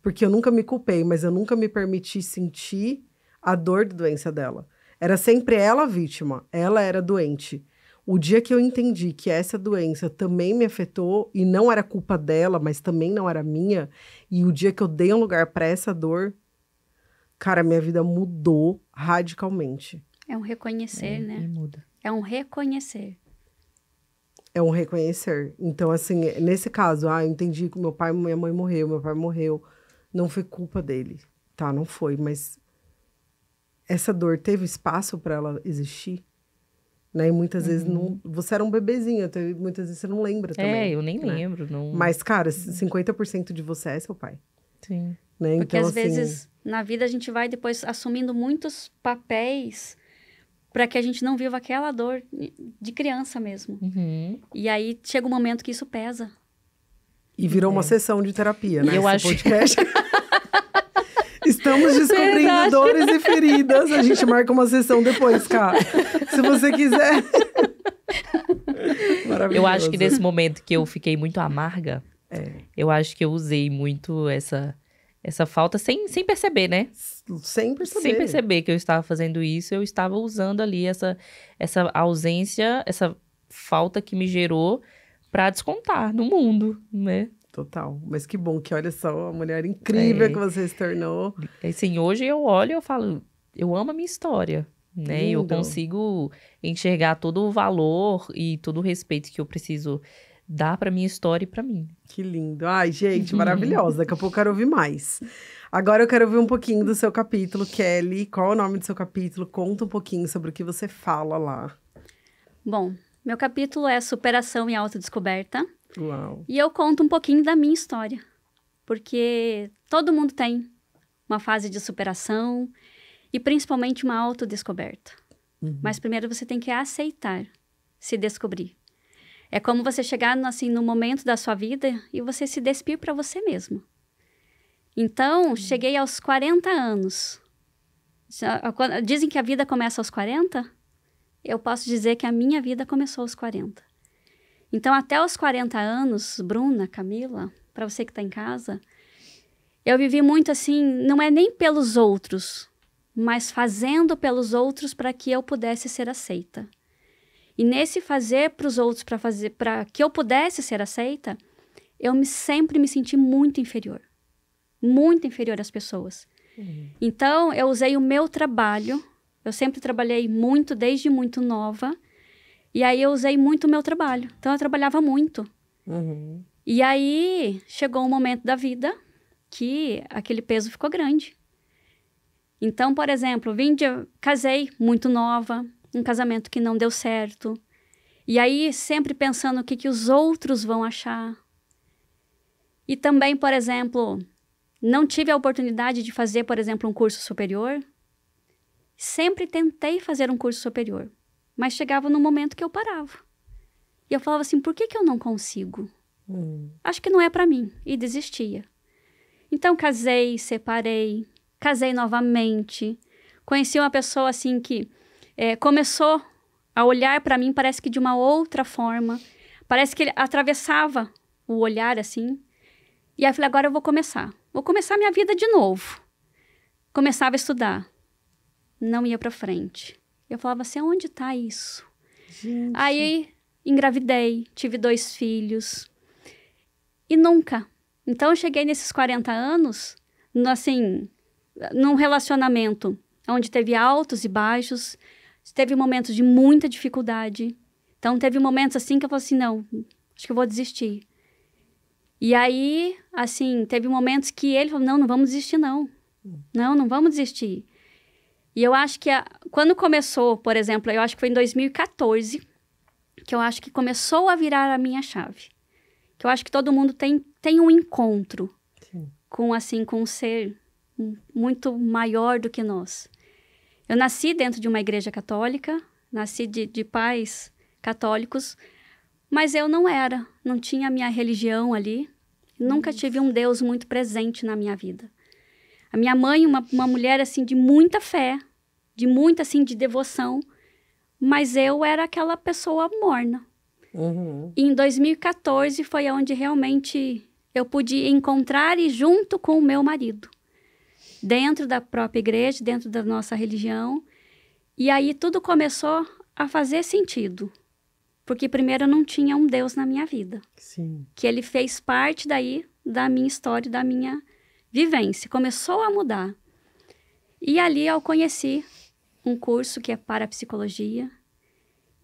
Porque eu nunca me culpei, mas eu nunca me permiti sentir a dor da doença dela. Era sempre ela a vítima, ela era doente. O dia que eu entendi que essa doença também me afetou, e não era culpa dela, mas também não era minha, e o dia que eu dei um lugar para essa dor, cara, minha vida mudou radicalmente. É um reconhecer, né? E muda. É um reconhecer. É um reconhecer. Então, assim, nesse caso, eu entendi que meu pai e minha mãe morreu. Não foi culpa dele, tá? Não foi, mas essa dor teve espaço para ela existir, né? E muitas vezes não... Você era um bebezinho, então muitas vezes você não lembra também. Eu nem né? lembro. Não... Mas, cara, 50% de você é seu pai. Sim. Né? Porque então, às vezes, na vida, a gente vai depois assumindo muitos papéis para que a gente não viva aquela dor de criança mesmo. E aí chega um momento que isso pesa. E virou uma sessão de terapia, né? Eu Esse acho... podcast. Estamos descobrindo Verdade. dores e feridas. A gente marca uma sessão depois, cara. Se você quiser. Maravilhoso. Eu acho que nesse momento que eu fiquei muito amarga, eu acho que eu usei muito essa falta sem perceber, né? Sem perceber. Sem perceber que eu estava fazendo isso, eu estava usando ali essa ausência, essa falta que me gerou para descontar no mundo, né? Total. Mas que bom que, olha só, a mulher incrível que você se tornou. Assim, hoje eu olho e eu falo, eu amo a minha história, né? Lindo. Eu consigo enxergar todo o valor e todo o respeito que eu preciso dar para minha história e para mim. Que lindo. Ai, gente, maravilhosa. Daqui a pouco eu quero ouvir mais. Agora eu quero ouvir um pouquinho do seu capítulo, Kelly. Qual é o nome do seu capítulo? Conta um pouquinho sobre o que você fala lá. Bom, meu capítulo é Superação e Autodescoberta. Uau. E eu conto um pouquinho da minha história. Porque todo mundo tem uma fase de superação e principalmente uma autodescoberta. Mas primeiro você tem que aceitar, se descobrir. É como você chegar assim, no momento da sua vida e você se despir para você mesmo. Então, cheguei aos 40 anos. Dizem que a vida começa aos 40? Eu posso dizer que a minha vida começou aos 40. Então, até os 40 anos, Bruna, Camila, para você que está em casa, eu vivi muito assim, não é nem pelos outros, mas fazendo pelos outros para que eu pudesse ser aceita. E nesse fazer para os outros, para que eu pudesse ser aceita, sempre me senti muito inferior às pessoas. Então, eu usei o meu trabalho, eu sempre trabalhei muito, desde muito nova, e aí eu usei muito o meu trabalho. Então, eu trabalhava muito. E aí, chegou um momento da vida que aquele peso ficou grande. Então, por exemplo, casei muito nova, um casamento que não deu certo. E aí, sempre pensando o que os outros vão achar. E também, por exemplo, não tive a oportunidade de fazer, por exemplo, um curso superior. Sempre tentei fazer um curso superior, mas chegava num momento que eu parava. E eu falava assim, por que eu não consigo? Acho que não é para mim. E desistia. Então, casei, separei, casei novamente. Conheci uma pessoa assim que começou a olhar para mim, parece que de uma outra forma. Parece que ele atravessava o olhar assim. E aí eu falei, agora eu vou começar. Vou começar minha vida de novo. Começava a estudar. Não ia para frente. Eu falava assim, onde está isso? Gente. Aí engravidei, tive 2 filhos. E nunca. Então eu cheguei nesses 40 anos, assim, num relacionamento onde teve altos e baixos, teve momentos de muita dificuldade. Então teve momentos assim que eu falei assim, não, acho que eu vou desistir. E aí, assim, teve momentos que ele falou, não vamos desistir não. Não vamos desistir. E eu acho que quando começou, por exemplo, eu acho que foi em 2014, que eu acho que começou a virar a minha chave. Que eu acho que todo mundo tem um encontro com um ser muito maior do que nós. Eu nasci dentro de uma igreja católica, nasci de pais católicos, mas eu não tinha a minha religião ali, nunca tive um Deus muito presente na minha vida. A minha mãe, uma mulher, assim, de muita fé, de muita, assim, de devoção, mas eu era aquela pessoa morna. E em 2014 foi onde realmente eu pude encontrar e junto com o meu marido, dentro da própria igreja, dentro da nossa religião, e aí tudo começou a fazer sentido. Porque primeiro eu não tinha um Deus na minha vida. Sim. Que ele fez parte daí da minha história, da minha vivência. Começou a mudar. E ali eu conheci um curso que é parapsicologia.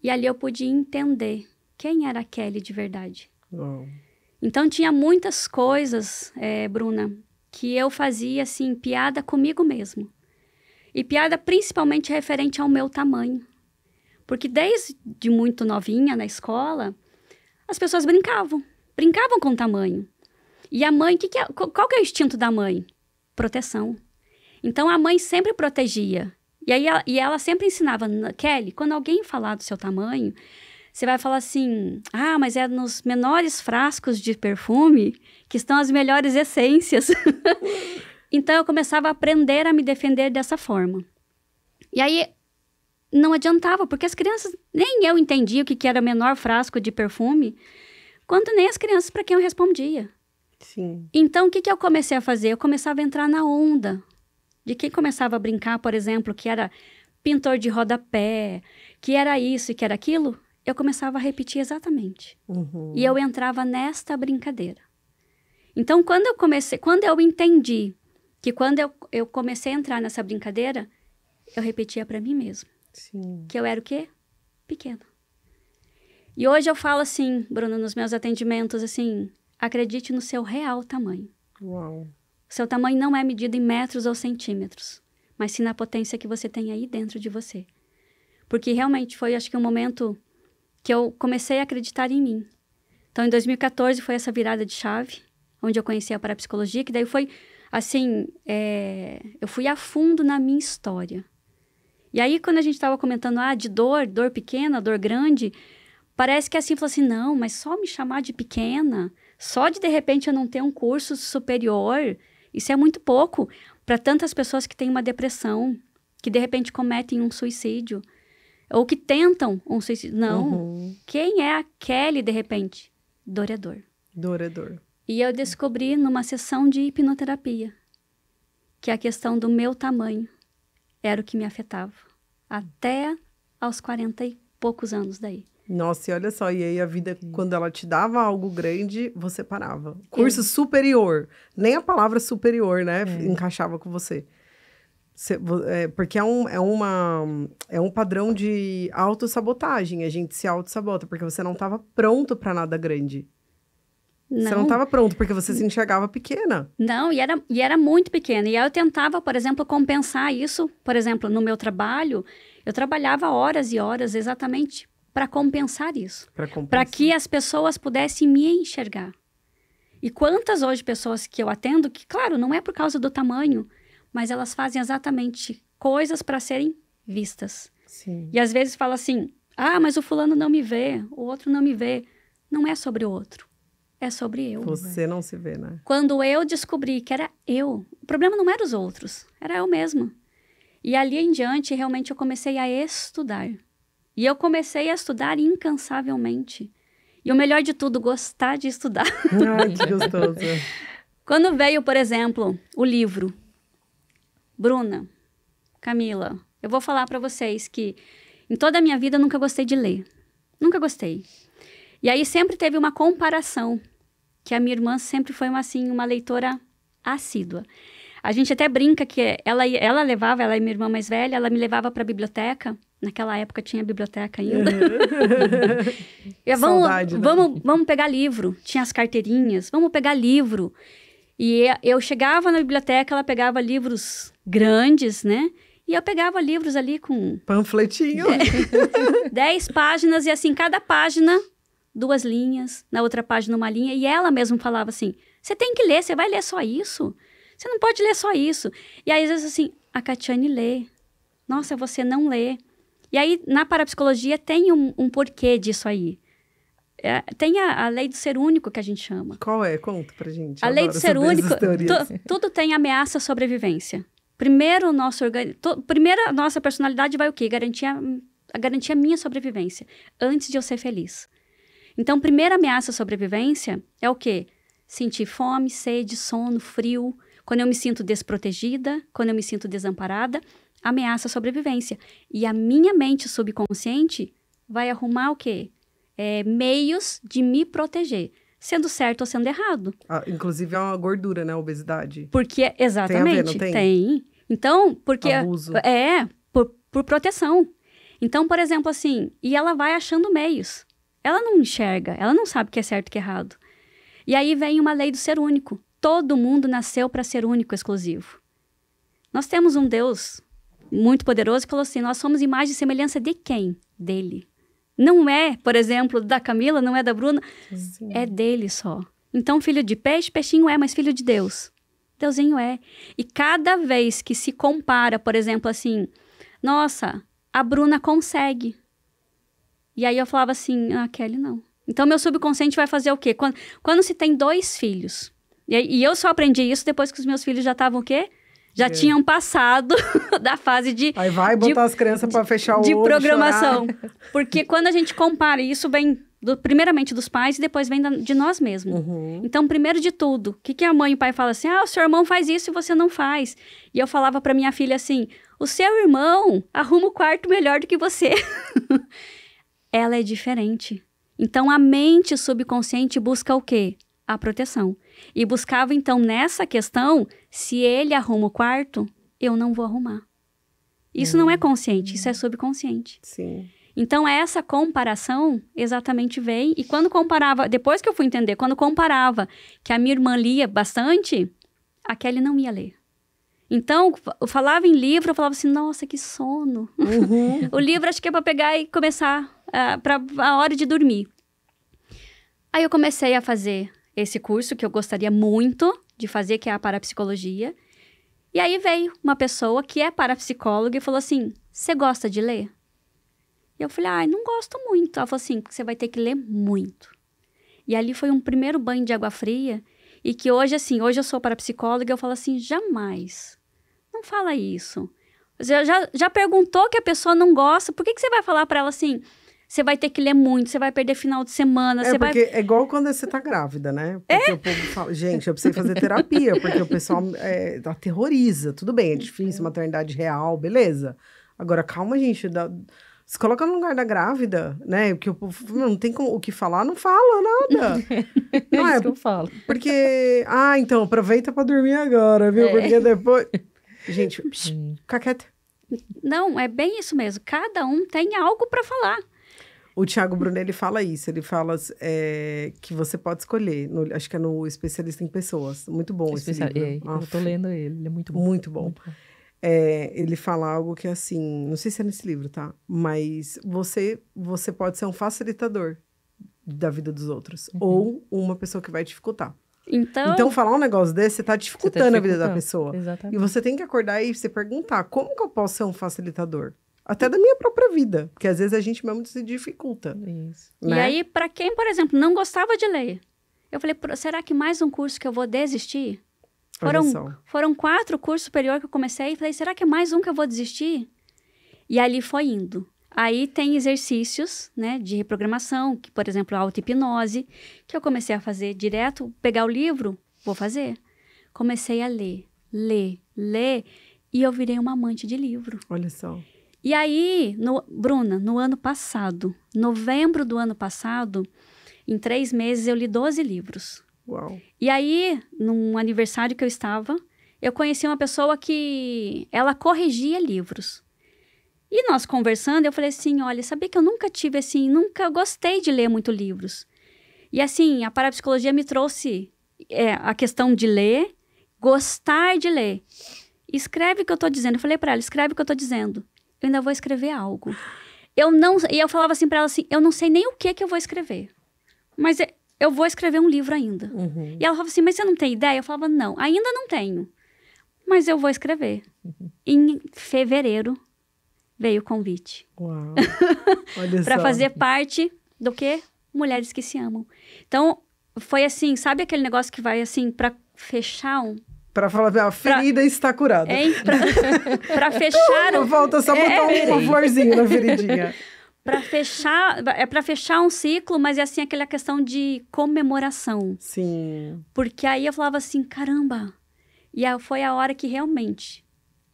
E ali eu pude entender quem era a Kelly de verdade. Oh. Então tinha muitas coisas, Bruna, que eu fazia assim, piada comigo mesmo. E piada principalmente referente ao meu tamanho. Porque desde muito novinha na escola, as pessoas brincavam com o tamanho. E a mãe, qual que é o instinto da mãe? Proteção. Então a mãe sempre protegia. E ela sempre ensinava, Kelly, quando alguém falar do seu tamanho, você vai falar assim, mas é nos menores frascos de perfume que estão as melhores essências. Então eu começava a aprender a me defender dessa forma. E aí não adiantava, porque as crianças, nem eu entendia o que era menor frasco de perfume, quanto nem as crianças para quem eu respondia. Sim. Então, o que eu comecei a fazer? Eu começava a entrar na onda de quem começava a brincar, por exemplo, que era pintor de rodapé, que era isso e que era aquilo, eu começava a repetir exatamente. E eu entrava nesta brincadeira. Então, quando eu entendi que quando eu comecei a entrar nessa brincadeira, eu repetia para mim mesma. Sim. Que eu era o quê? Pequena. E hoje eu falo assim, Bruna, nos meus atendimentos, assim, acredite no seu real tamanho. Uau. Seu tamanho não é medido em metros ou centímetros, mas sim na potência que você tem aí dentro de você. Porque realmente foi, acho que, um momento que eu comecei a acreditar em mim. Então, em 2014 foi essa virada de chave, onde eu conheci a parapsicologia, que daí foi, assim, eu fui a fundo na minha história. E aí, quando a gente estava comentando, de dor pequena, dor grande, parece que assim, falou assim, não, mas só me chamar de pequena, só de repente eu não ter um curso superior, isso é muito pouco para tantas pessoas que têm uma depressão, que de repente cometem um suicídio, ou que tentam um suicídio. Não, quem é a Kelly de repente? Dor é dor. Dor é dor. E eu descobri numa sessão de hipnoterapia, que é a questão do meu tamanho era o que me afetava. Até aos 40 e poucos anos daí. Nossa, e olha só, e aí a vida, quando ela te dava algo grande, você parava. Curso superior, nem a palavra superior, né, encaixava com você. Porque é um padrão de autossabotagem, a gente se autossabota, porque você não estava pronto para nada grande. Não. Você não estava pronto, porque você se enxergava pequena. Não, e era muito pequena. E aí eu tentava, por exemplo, compensar isso. Por exemplo, no meu trabalho, eu trabalhava horas e horas exatamente para compensar isso. Para que as pessoas pudessem me enxergar. E quantas hoje pessoas que eu atendo, que claro, não é por causa do tamanho, mas elas fazem exatamente coisas para serem vistas. Sim. E às vezes fala assim, mas o fulano não me vê, o outro não me vê. Não é sobre o outro, é sobre eu. Você não se vê, né? Quando eu descobri que era eu, o problema não era os outros, era eu mesma. E ali em diante, realmente, eu comecei a estudar. E eu comecei a estudar incansavelmente. E o melhor de tudo, gostar de estudar. Ai, que gostoso. Quando veio, por exemplo, o livro, Bruna, Camila, eu vou falar para vocês que em toda a minha vida eu nunca gostei de ler. Nunca gostei. E aí sempre teve uma comparação, que a minha irmã sempre foi uma leitora assídua. A gente até brinca que ela e minha irmã mais velha, ela me levava para a biblioteca. Naquela época tinha biblioteca ainda. Saudade, né? Vamos pegar livro. Tinha as carteirinhas. Vamos pegar livro. E eu chegava na biblioteca, ela pegava livros grandes, né? E eu pegava livros ali com... Panfletinho. 10 páginas, e assim, cada página, 2 linhas. Na outra página, 1 linha. E ela mesma falava assim, você tem que ler, você vai ler só isso? Você não pode ler só isso. E aí, às vezes, assim, a Catiane lê. Nossa, você não lê. E aí, na parapsicologia, tem um porquê disso aí. Tem a lei do ser único, que a gente chama. Qual é? Conta pra gente. A lei do ser único, tudo tem ameaça à sobrevivência. Primeiro, a nossa personalidade vai o quê? A garantia minha sobrevivência, antes de eu ser feliz. Então, primeira ameaça à sobrevivência é o quê? Sentir fome, sede, sono, frio. Quando eu me sinto desprotegida, quando eu me sinto desamparada, ameaça à sobrevivência. E a minha mente subconsciente vai arrumar o quê? Meios de me proteger, sendo certo ou sendo errado. Inclusive é uma gordura, né? A obesidade. Porque, exatamente, tem a ver, não tem? Tem. Então, porque... Abuso. Por proteção. Então, por exemplo, assim, e ela vai achando meios. Ela não enxerga, ela não sabe o que é certo e o que é errado. E aí vem uma lei do ser único. Todo mundo nasceu para ser único, exclusivo. Nós temos um Deus muito poderoso que falou assim, nós somos imagem e semelhança de quem? Dele. Não é, por exemplo, da Camila, não é da Bruna, é dele só. Então, filho de peixe, peixinho é, mas filho de Deus. Deusinho é. E cada vez que se compara, por exemplo, assim, nossa, a Bruna consegue. E aí eu falava assim, a Kelly não. Então, meu subconsciente vai fazer o quê? Quando se tem 2 filhos, e eu só aprendi isso depois que os meus filhos já estavam o quê? Já tinham passado da fase de... Aí vai botar as crianças para fechar o olho, de programação. Chorar. Porque quando a gente compara, isso vem primeiramente dos pais e depois vem de nós mesmos. Uhum. Então, primeiro de tudo, o que a mãe e o pai falam assim? O seu irmão faz isso e você não faz. E eu falava para minha filha assim, o seu irmão arruma o quarto melhor do que você. Ela é diferente. Então, a mente subconsciente busca o quê? A proteção. E buscava, então, nessa questão, se ele arruma o quarto, eu não vou arrumar. Isso não é consciente, isso é subconsciente. Sim. Então, essa comparação exatamente veio. E quando comparava, depois que eu fui entender, quando comparava que a minha irmã lia bastante, a Kelly não ia ler. Então, eu falava em livro, eu falava assim, nossa, que sono. Uhum. O livro acho que é para pegar e começar para a hora de dormir. Aí eu comecei a fazer esse curso que eu gostaria muito de fazer, que é a parapsicologia. E aí veio uma pessoa que é parapsicóloga e falou assim, você gosta de ler? E eu falei, não gosto muito. Ela falou assim, você vai ter que ler muito. E ali foi um primeiro banho de água fria. E que hoje, assim, hoje eu sou parapsicóloga e eu falo assim, jamais. Não fala isso. Você já perguntou que a pessoa não gosta, por que você vai falar para ela assim, Você vai ter que ler muito, você vai perder final de semana, você porque é igual quando você tá grávida, né? Porque o povo fala, gente, eu precisei fazer terapia, porque o pessoal aterroriza. Tudo bem, é difícil, maternidade real, beleza. Agora, calma, gente, se coloca no lugar da grávida, né? Porque o povo não tem o que falar, não fala nada. Não É isso que eu falo. Porque, então, aproveita pra dormir agora, viu? Porque depois... Gente, fica quieta. Não, é bem isso mesmo. Cada um tem algo para falar. O Thiago Brunelli fala isso, ele fala que você pode escolher, acho que é no Especialista em Pessoas, muito bom esse livro. Eu tô lendo ele é muito bom. Muito bom. Muito bom. Ele fala algo que é assim, não sei se é nesse livro, tá? Mas você pode ser um facilitador da vida dos outros, ou uma pessoa que vai dificultar. Então, falar um negócio desse, você tá dificultando a vida da pessoa. Exatamente. E você tem que acordar e se perguntar, como que eu posso ser um facilitador? Até da minha própria vida, porque às vezes a gente mesmo se dificulta. Isso. Né? E aí, para quem, por exemplo, não gostava de ler, eu falei, será que mais um curso que eu vou desistir? Foram 4 cursos superiores que eu comecei, e falei, será que é mais um que eu vou desistir? E ali foi indo. Aí tem exercícios, né, de reprogramação, que, por exemplo, a auto-hipnose, que eu comecei a fazer direto, pegar o livro, vou fazer. Comecei a ler, e eu virei uma amante de livro. Olha só. E aí, Bruna, no ano passado, novembro do ano passado, em 3 meses eu li 12 livros. Uau. E aí, num aniversário que eu estava, eu conheci uma pessoa que ela corrigia livros. E nós conversando, eu falei assim, olha, sabia que eu nunca tive assim, nunca gostei de ler muito livros. E assim, a parapsicologia me trouxe a questão de ler, gostar de ler. Escreve o que eu tô dizendo. Eu falei para ela, escreve o que eu tô dizendo. Eu ainda vou escrever algo. E eu falava assim para ela assim, eu não sei nem o que eu vou escrever. Mas eu vou escrever um livro ainda. Uhum. E ela falava assim, mas você não tem ideia? Eu falava, não, ainda não tenho. Mas eu vou escrever. Em fevereiro, veio o convite. Uau. Olha Para só. fazer parte do quê? Mulheres que se amam. Então, foi assim, sabe aquele negócio que vai assim, para fechar Para falar, a ferida está curada. Para fechar... Falta só botar uma florzinha na feridinha. Para fechar um ciclo, mas é assim, aquela questão de comemoração. Sim. Porque aí eu falava assim, caramba. E aí foi a hora que realmente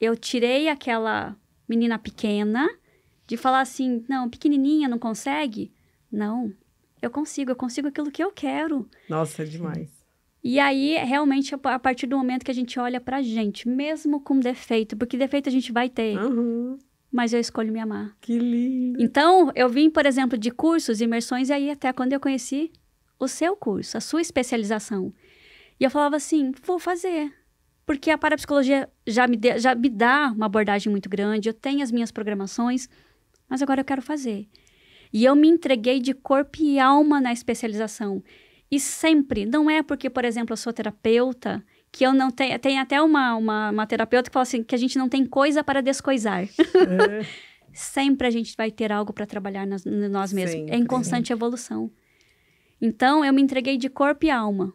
eu tirei aquela menina pequena de falar assim, não, pequenininha, não consegue? Não, eu consigo aquilo que eu quero. Nossa, é demais. E aí, realmente, a partir do momento que a gente olha pra gente, mesmo com defeito, porque defeito a gente vai ter, mas eu escolho me amar. Que lindo. Então, eu vim, por exemplo, de cursos, imersões, e aí até quando eu conheci o seu curso, a sua especialização. E eu falava assim, vou fazer. Porque a parapsicologia já me dá uma abordagem muito grande, eu tenho as minhas programações, mas agora eu quero fazer. E eu me entreguei de corpo e alma na especialização. E sempre, não é porque, por exemplo, eu sou terapeuta, que eu não tenho... Tem até uma terapeuta que fala assim, que a gente não tem coisa para descoisar. Sempre a gente vai ter algo para trabalhar nós mesmos. Sempre. É em constante evolução. Então, eu me entreguei de corpo e alma.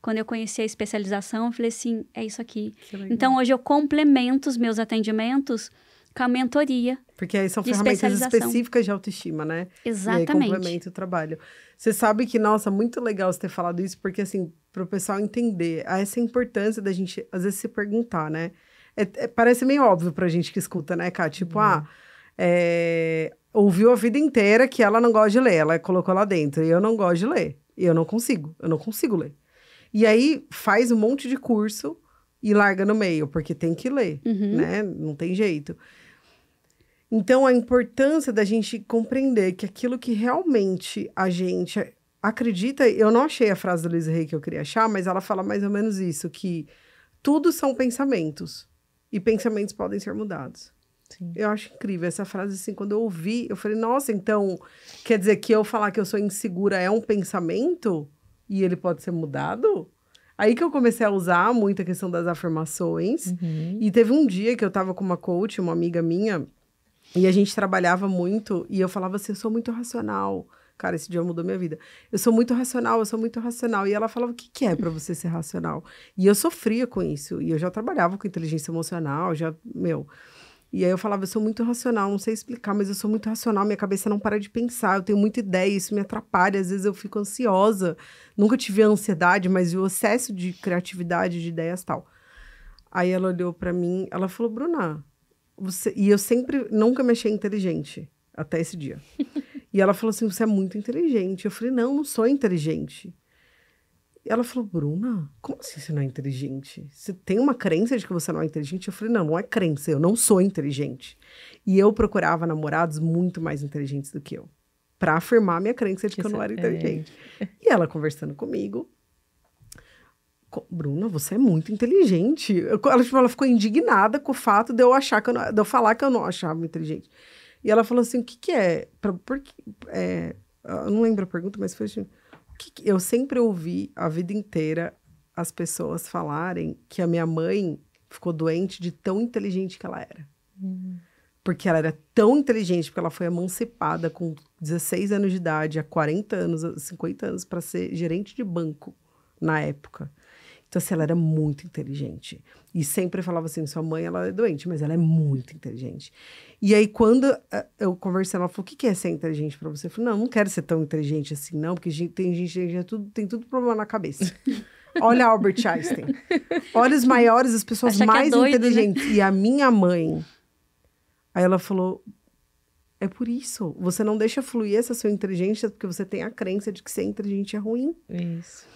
Quando eu conheci a especialização, eu falei assim, é isso aqui. Então, hoje eu complemento os meus atendimentos com a mentoria. Porque aí são ferramentas específicas de autoestima, né? Exatamente. E aí complementa o trabalho. Você sabe que, nossa, muito legal você ter falado isso, porque assim, para o pessoal entender essa importância da gente, às vezes, se perguntar, né? Parece meio óbvio pra gente que escuta, né, Ká? Tipo, ouviu a vida inteira que ela não gosta de ler, ela colocou lá dentro, e eu não gosto de ler, e eu não consigo ler. E aí, faz um monte de curso e larga no meio, porque tem que ler, né? Não tem jeito. Então, a importância da gente compreender que aquilo que realmente a gente acredita... Eu não achei a frase da Louise Hay que eu queria achar, mas ela fala mais ou menos isso, que tudo são pensamentos, e pensamentos podem ser mudados. Sim. Eu acho incrível essa frase, assim, quando eu ouvi, eu falei, nossa, então, quer dizer que eu falar que eu sou insegura é um pensamento e ele pode ser mudado? Aí que eu comecei a usar muito a questão das afirmações, e teve um dia que eu tava com uma coach, uma amiga minha, e a gente trabalhava muito, e eu falava assim, eu sou muito racional. Cara, esse dia mudou minha vida. Eu sou muito racional. E ela falava, o que é pra você ser racional? E eu sofria com isso. E eu já trabalhava com inteligência emocional, E aí eu falava, eu sou muito racional, não sei explicar, mas eu sou muito racional, minha cabeça não para de pensar, eu tenho muita ideia, isso me atrapalha, às vezes eu fico ansiosa. Nunca tive ansiedade, mas o excesso de criatividade, de ideias e tal. Aí ela olhou pra mim, ela falou, Bruna, você... E eu sempre, nunca me achei inteligente, até esse dia. E ela falou assim, você é muito inteligente. Eu falei, não sou inteligente. E ela falou, Bruna, como assim você não é inteligente? Você tem uma crença de que você não é inteligente? Eu falei, não é crença, eu não sou inteligente. E eu procurava namorados muito mais inteligentes do que eu, pra afirmar minha crença de que eu não era inteligente. E ela conversando comigo, Bruna, você é muito inteligente. Ela ficou indignada com o fato de eu achar que de eu falar que eu não achava inteligente. E ela falou assim, o que é? Eu não lembro a pergunta, mas foi assim, eu sempre ouvi a vida inteira as pessoas falarem que a minha mãe ficou doente de tão inteligente que ela era. Porque ela era tão inteligente, porque ela foi emancipada com 16 anos de idade, há 40 anos, 50 anos, para ser gerente de banco na época. Então, assim, ela era muito inteligente. E sempre falava assim, sua mãe, ela é doente, mas ela é muito inteligente. E aí, quando eu conversei, ela falou, o que é ser inteligente para você? Eu falei, não quero ser tão inteligente assim, não, porque tem gente tem tudo problema na cabeça. Olha Albert Einstein. Olha os maiores, as pessoas mais inteligentes. Né? E a minha mãe... Aí ela falou, é por isso. Você não deixa fluir essa sua inteligência porque você tem a crença de que ser inteligente é ruim. Isso.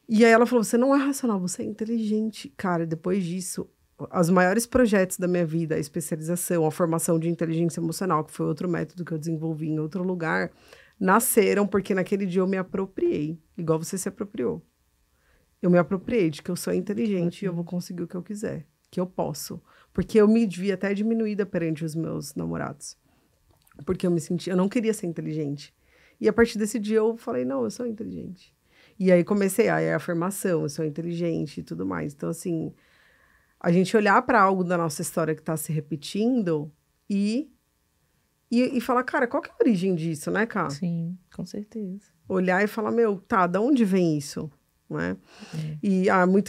E aí ela falou, você não é racional, você é inteligente. Cara, depois disso, os maiores projetos da minha vida, a especialização, a formação de inteligência emocional, que foi outro método que eu desenvolvi em outro lugar, nasceram porque naquele dia eu me apropriei, igual você se apropriou. Eu me apropriei de que eu sou inteligente e eu vou conseguir o que eu quiser, que eu posso. Porque eu me via até diminuída perante os meus namorados. Porque eu não queria ser inteligente. E a partir desse dia eu falei, não, eu sou inteligente. E aí comecei a afirmação, eu sou inteligente e tudo mais. Então, assim, a gente olhar para algo da nossa história que está se repetindo e falar, cara, qual que é a origem disso, né, Ká? Sim, com certeza. Olhar e falar, tá, de onde vem isso? Né? E,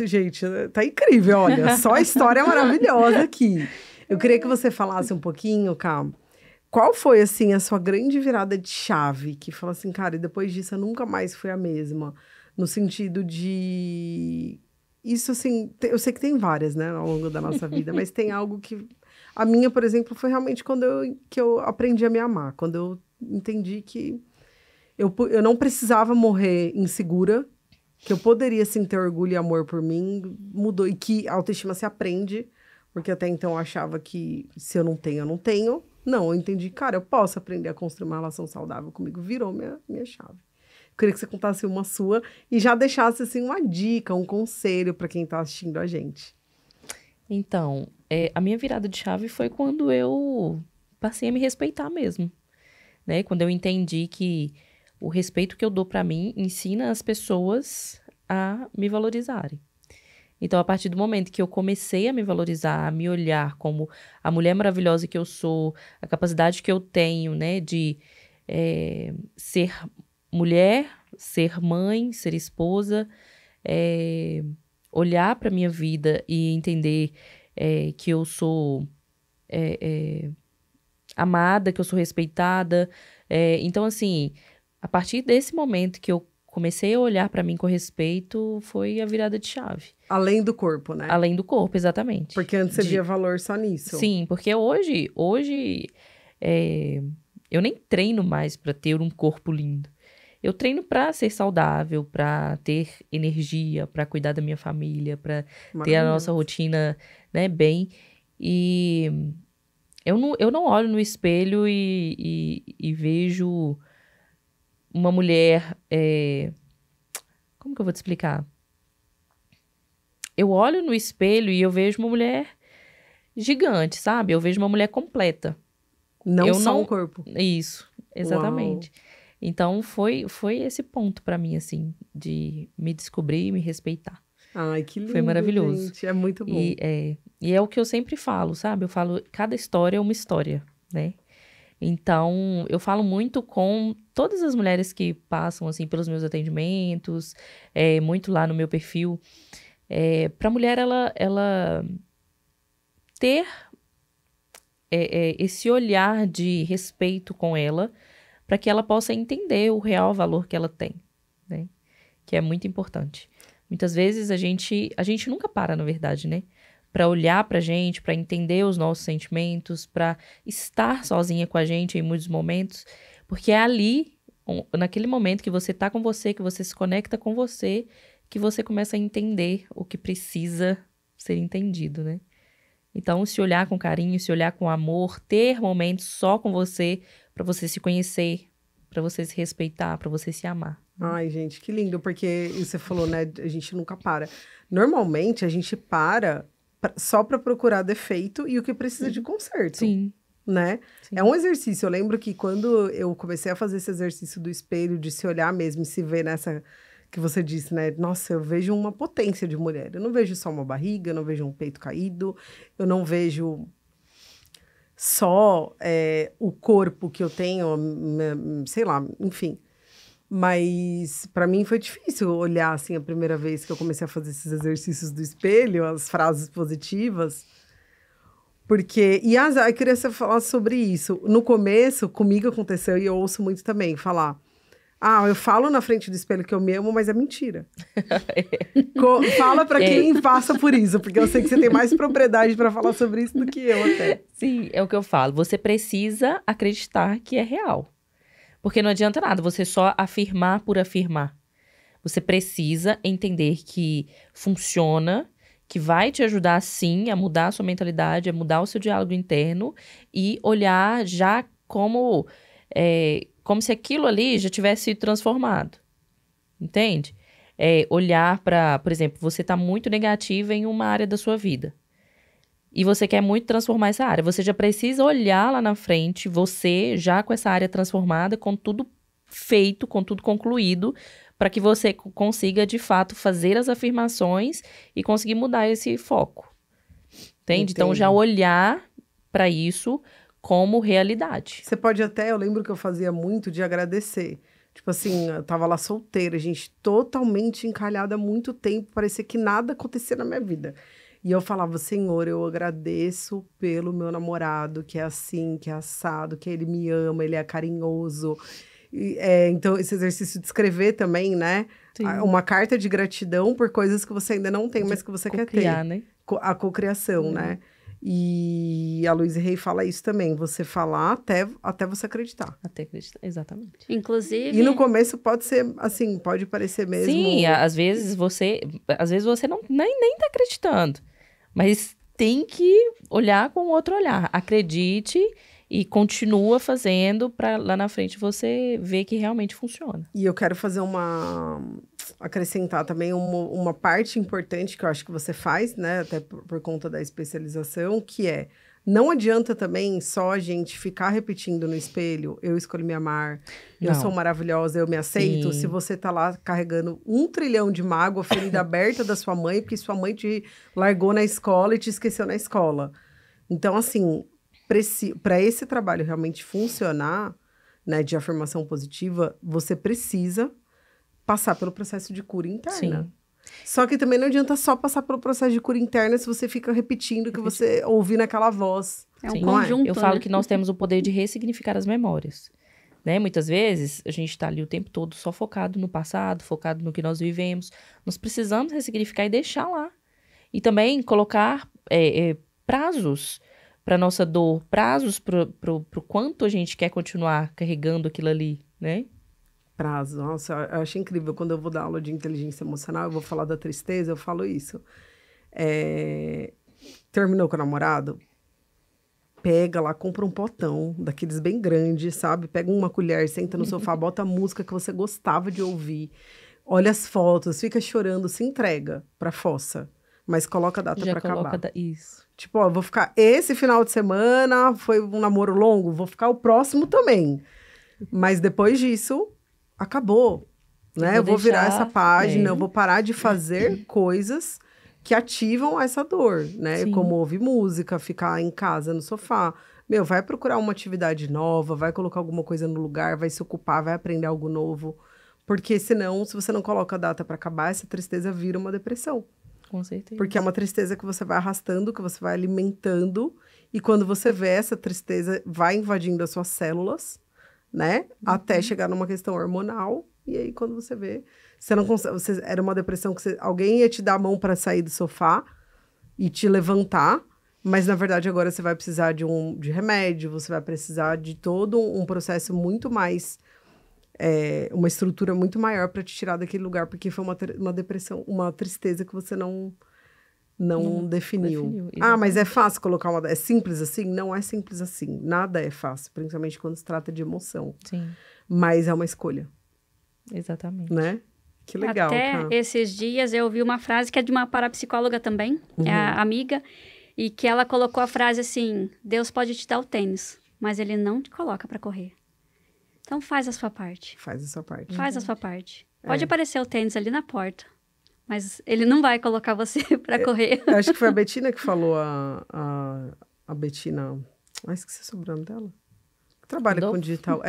gente, tá incrível, olha, só a história maravilhosa aqui. Eu queria que você falasse um pouquinho, Ká, qual foi, assim, a sua grande virada de chave? Que falou assim, cara, e depois disso eu nunca mais fui a mesma. No sentido de... Isso, assim, eu sei que tem várias, né, ao longo da nossa vida, mas tem algo que... A minha, por exemplo, foi realmente quando eu aprendi a me amar. Quando eu entendi que eu não precisava morrer insegura, que eu poderia, sim, ter orgulho e amor por mim, mudou. E que a autoestima se aprende, porque até então eu achava que se eu não tenho, eu não tenho. Não, eu entendi, cara, eu posso aprender a construir uma relação saudável comigo. Virou minha chave. Eu queria que você contasse uma sua e já deixasse, assim, uma dica, um conselho para quem está assistindo a gente. Então, a minha virada de chave foi quando eu passei a me respeitar mesmo, né? Quando eu entendi que o respeito que eu dou para mim ensina as pessoas a me valorizarem. Então, a partir do momento que eu comecei a me valorizar, a me olhar como a mulher maravilhosa que eu sou, a capacidade que eu tenho, né, de ser mulher, ser mãe, ser esposa, olhar para minha vida e entender que eu sou amada, que eu sou respeitada. Então, assim, a partir desse momento que eu comecei a olhar para mim com respeito, foi a virada de chave. Além do corpo, né? Além do corpo, exatamente. Porque antes você via valor só nisso. Sim, porque hoje eu nem treino mais para ter um corpo lindo. Eu treino para ser saudável, para ter energia, para cuidar da minha família, para ter a nossa rotina, né, bem. E eu não olho no espelho e vejo uma mulher... Como que eu vou te explicar? Eu olho no espelho e eu vejo uma mulher gigante, sabe? Eu vejo uma mulher completa. Não só um corpo. Isso, exatamente. Uau. Então, foi esse ponto pra mim, assim, de me descobrir e me respeitar. Ai, que lindo, foi maravilhoso. Gente. É muito bom. E é o que eu sempre falo, sabe? Eu falo, cada história é uma história, né? Então, eu falo muito com todas as mulheres que passam, assim, pelos meus atendimentos, muito lá no meu perfil. Pra mulher, ela ter esse olhar de respeito com ela, para que ela possa entender o real valor que ela tem, né? Que é muito importante. Muitas vezes a gente nunca para, na verdade, né? Para olhar pra gente, para entender os nossos sentimentos, para estar sozinha com a gente em muitos momentos, porque é ali, naquele momento que você tá com você, que você se conecta com você, que você começa a entender o que precisa ser entendido, né? Então, se olhar com carinho, se olhar com amor, ter momentos só com você, para você se conhecer, para você se respeitar, para você se amar. Ai, gente, que lindo, porque você falou, né? A gente nunca para. Normalmente, a gente para só para procurar defeito e o que precisa de conserto. Sim. Né? Sim. É um exercício. Eu lembro que quando eu comecei a fazer esse exercício do espelho, de se olhar mesmo e se ver nessa que você disse, né? Nossa, eu vejo uma potência de mulher. Eu não vejo só uma barriga, eu não vejo um peito caído, eu não vejo só o corpo que eu tenho, sei lá, enfim. Mas para mim foi difícil olhar assim a primeira vez que eu comecei a fazer esses exercícios do espelho, as frases positivas. Porque, eu queria você falar sobre isso. No começo, comigo aconteceu, e eu ouço muito também, falar, eu falo na frente do espelho que eu me amo, mas é mentira. Fala pra quem passa por isso, porque eu sei que você tem mais propriedade para falar sobre isso do que eu até. Sim, é o que eu falo. Você precisa acreditar que é real. Porque não adianta nada você só afirmar por afirmar. Você precisa entender que funciona, que vai te ajudar, sim, a mudar a sua mentalidade, a mudar o seu diálogo interno e olhar já como se aquilo ali já tivesse sido transformado. Entende? Olhar para, por exemplo, você está muito negativa em uma área da sua vida. E você quer muito transformar essa área. Você já precisa olhar lá na frente, você já com essa área transformada, com tudo feito, com tudo concluído, para que você consiga, de fato, fazer as afirmações e conseguir mudar esse foco. Entende? Então, já olhar para isso como realidade. Você pode até, eu lembro que eu fazia muito de agradecer. Tipo assim, eu tava lá solteira, gente, totalmente encalhada há muito tempo, parecia que nada acontecia na minha vida. E eu falava, Senhor, eu agradeço pelo meu namorado, que é assim, que é assado, que ele me ama, ele é carinhoso. Então, esse exercício de escrever também, né? Sim. Uma carta de gratidão por coisas que você ainda não tem, mas que você quer ter. Né? A cocriação, né? E a Louise Hay fala isso também, você falar até você acreditar. Até acreditar, exatamente. Inclusive... E no começo pode ser, assim, pode parecer mesmo... Sim, às vezes você não, nem tá acreditando. Mas tem que olhar com outro olhar. Acredite e continua fazendo para lá na frente você ver que realmente funciona. E eu quero fazer acrescentar também uma parte importante que eu acho que você faz, né? Até por conta da especialização, que não adianta também só a gente ficar repetindo no espelho, eu escolhi me amar, eu sou maravilhosa, eu me aceito. Sim. Se você tá lá carregando 1 trilhão de mágoa, ferida aberta da sua mãe, porque sua mãe te largou na escola e te esqueceu na escola. Então, assim, para esse trabalho realmente funcionar, né, de afirmação positiva, você precisa passar pelo processo de cura interna. Sim. Só que também não adianta só passar pelo processo de cura interna se você fica repetindo o que você ouviu naquela voz. É um conjunto, Eu falo que nós temos o poder de ressignificar as memórias. Né? Muitas vezes, a gente está ali o tempo todo só focado no passado, focado no que nós vivemos. Nós precisamos ressignificar e deixar lá. E também colocar prazos para nossa dor, prazos para o quanto a gente quer continuar carregando aquilo ali, né? Prazo. Nossa, eu acho incrível. Quando eu vou dar aula de inteligência emocional, eu vou falar da tristeza, eu falo isso. Terminou com o namorado? Pega lá, compra um potão, daqueles bem grandes, sabe? Pega uma colher, senta no sofá, bota a música que você gostava de ouvir. Olha as fotos, fica chorando, se entrega pra fossa. Mas coloca a data pra acabar. Isso. Tipo, ó, vou ficar esse final de semana, foi um namoro longo, vou ficar o próximo também. Mas depois disso... acabou, né? Eu vou virar essa página, eu vou parar de fazer coisas que ativam essa dor, né? Sim. Como ouvir música, ficar em casa, no sofá. Vai procurar uma atividade nova, vai colocar alguma coisa no lugar, vai se ocupar, vai aprender algo novo. Porque senão, se você não coloca a data para acabar, essa tristeza vira uma depressão. Com certeza. Porque é uma tristeza que você vai arrastando, que você vai alimentando. E quando você vê, essa tristeza vai invadindo as suas células, né? Até chegar numa questão hormonal. E aí, quando você vê, você não consegue... era uma depressão que alguém ia te dar a mão para sair do sofá e te levantar. Mas, na verdade, agora você vai precisar de remédio. Você vai precisar de todo um processo muito mais... uma estrutura muito maior para te tirar daquele lugar. Porque foi uma depressão, uma tristeza que você não definiu. Mas é fácil colocar uma... É simples assim? Não é simples assim. Nada é fácil, principalmente quando se trata de emoção. Sim. Mas é uma escolha. Exatamente. Né? Que legal, Até cara. esses dias eu ouvi uma frase que é de uma parapsicóloga também, é a amiga, e que ela colocou a frase assim, Deus pode te dar o tênis, mas ele não te coloca para correr. Então faz a sua parte. Faz a sua parte. Faz a sua parte. Pode aparecer o tênis ali na porta, mas ele não vai colocar você para correr. Eu acho que foi a Betina que falou, a Betina... esqueci o sobrenome dela. Que trabalha com digital.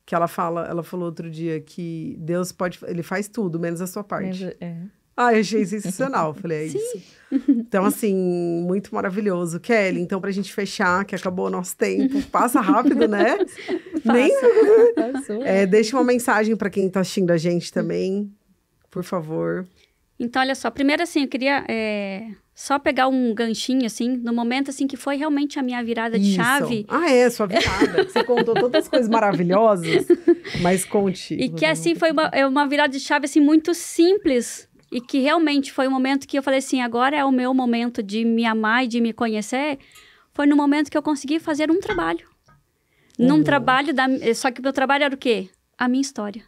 Que ela falou outro dia que Deus ele faz tudo, menos a sua parte. Eu achei sensacional. Falei, isso. Então, assim, muito maravilhoso. Kelly, então, pra gente fechar, que acabou o nosso tempo. Passa rápido, né? Deixa uma mensagem pra quem tá assistindo a gente também, por favor. Então, olha só. Primeiro, assim, eu queria só pegar um ganchinho, assim, no momento, assim, que foi realmente a minha virada de chave. Sua virada. Você contou todas as coisas maravilhosas, mas conte. E que, assim, foi uma virada de chave, assim, muito simples. E que realmente foi um momento que eu falei assim, agora é o meu momento de me amar e de me conhecer. Foi no momento que eu consegui fazer um trabalho. Num trabalho, só que o meu trabalho era o quê? A minha história.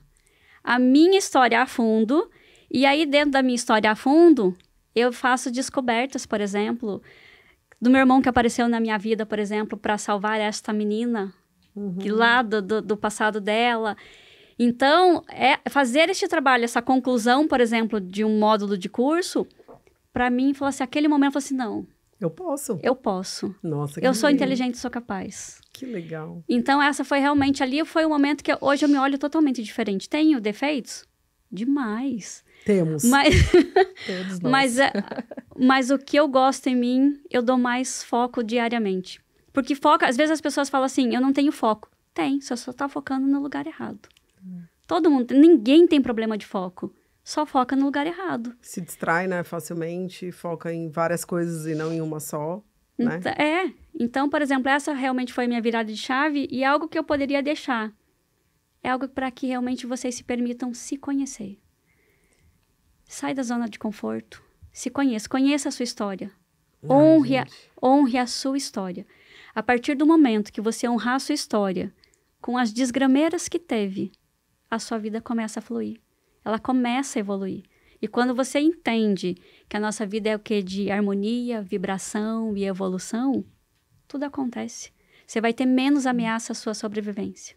A minha história a fundo. E aí, dentro da minha história a fundo, eu faço descobertas, por exemplo, do meu irmão que apareceu na minha vida, por exemplo, para salvar esta menina, lá do passado dela. Então, fazer este trabalho, essa conclusão, por exemplo, de um módulo de curso, para mim, falou assim, aquele momento, eu falei assim, não. Eu posso. Eu posso. Nossa, que eu sou inteligente, sou capaz. Que legal. Então, essa foi realmente ali, foi um momento que hoje eu me olho totalmente diferente. Tenho defeitos? Demais. Temos. Mas, todos nós. mas o que eu gosto em mim, eu dou mais foco diariamente. Porque foco, às vezes as pessoas falam assim, eu não tenho foco. Tem, você só tá focando no lugar errado. Todo mundo, ninguém tem problema de foco. Só foca no lugar errado. Se distrai, né, facilmente, foca em várias coisas e não em uma só, né? Então, por exemplo, essa realmente foi a minha virada de chave e é algo que eu poderia deixar. É algo para que realmente vocês se permitam se conhecer. Sai da zona de conforto. Se conheça. Conheça a sua história. Honre a sua história. A partir do momento que você honrar a sua história, com as desgrameiras que teve, a sua vida começa a fluir. Ela começa a evoluir. E quando você entende que a nossa vida é o quê? De harmonia, vibração e evolução, tudo acontece. Você vai ter menos ameaça à sua sobrevivência.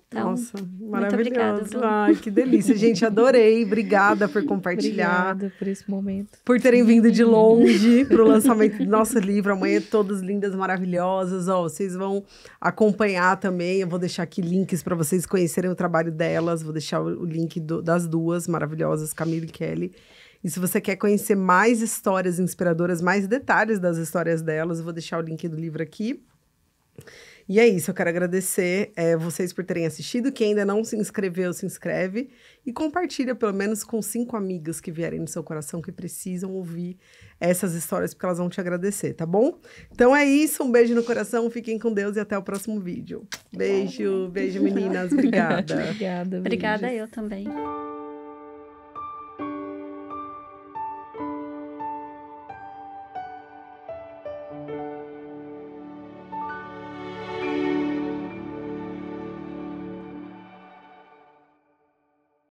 Então, nossa, muito obrigada, maravilhoso. Ai, que delícia, gente, adorei. Obrigada por compartilhar. Obrigada por esse momento. Por terem vindo de longe para o lançamento do nosso livro. Amanhã todas lindas, maravilhosas. Vocês vão acompanhar também. Eu vou deixar aqui links para vocês conhecerem o trabalho delas. Vou deixar o link das duas maravilhosas, Camila e Kelly. E se você quer conhecer mais histórias inspiradoras, mais detalhes das histórias delas, eu vou deixar o link do livro aqui. E é isso, eu quero agradecer vocês por terem assistido. Quem ainda não se inscreveu, se inscreve. E compartilha pelo menos com 5 amigas que vierem no seu coração, que precisam ouvir essas histórias, porque elas vão te agradecer, tá bom? Então é isso, um beijo no coração, fiquem com Deus e até o próximo vídeo. Beijo, beijo meninas, obrigada. Obrigada eu também.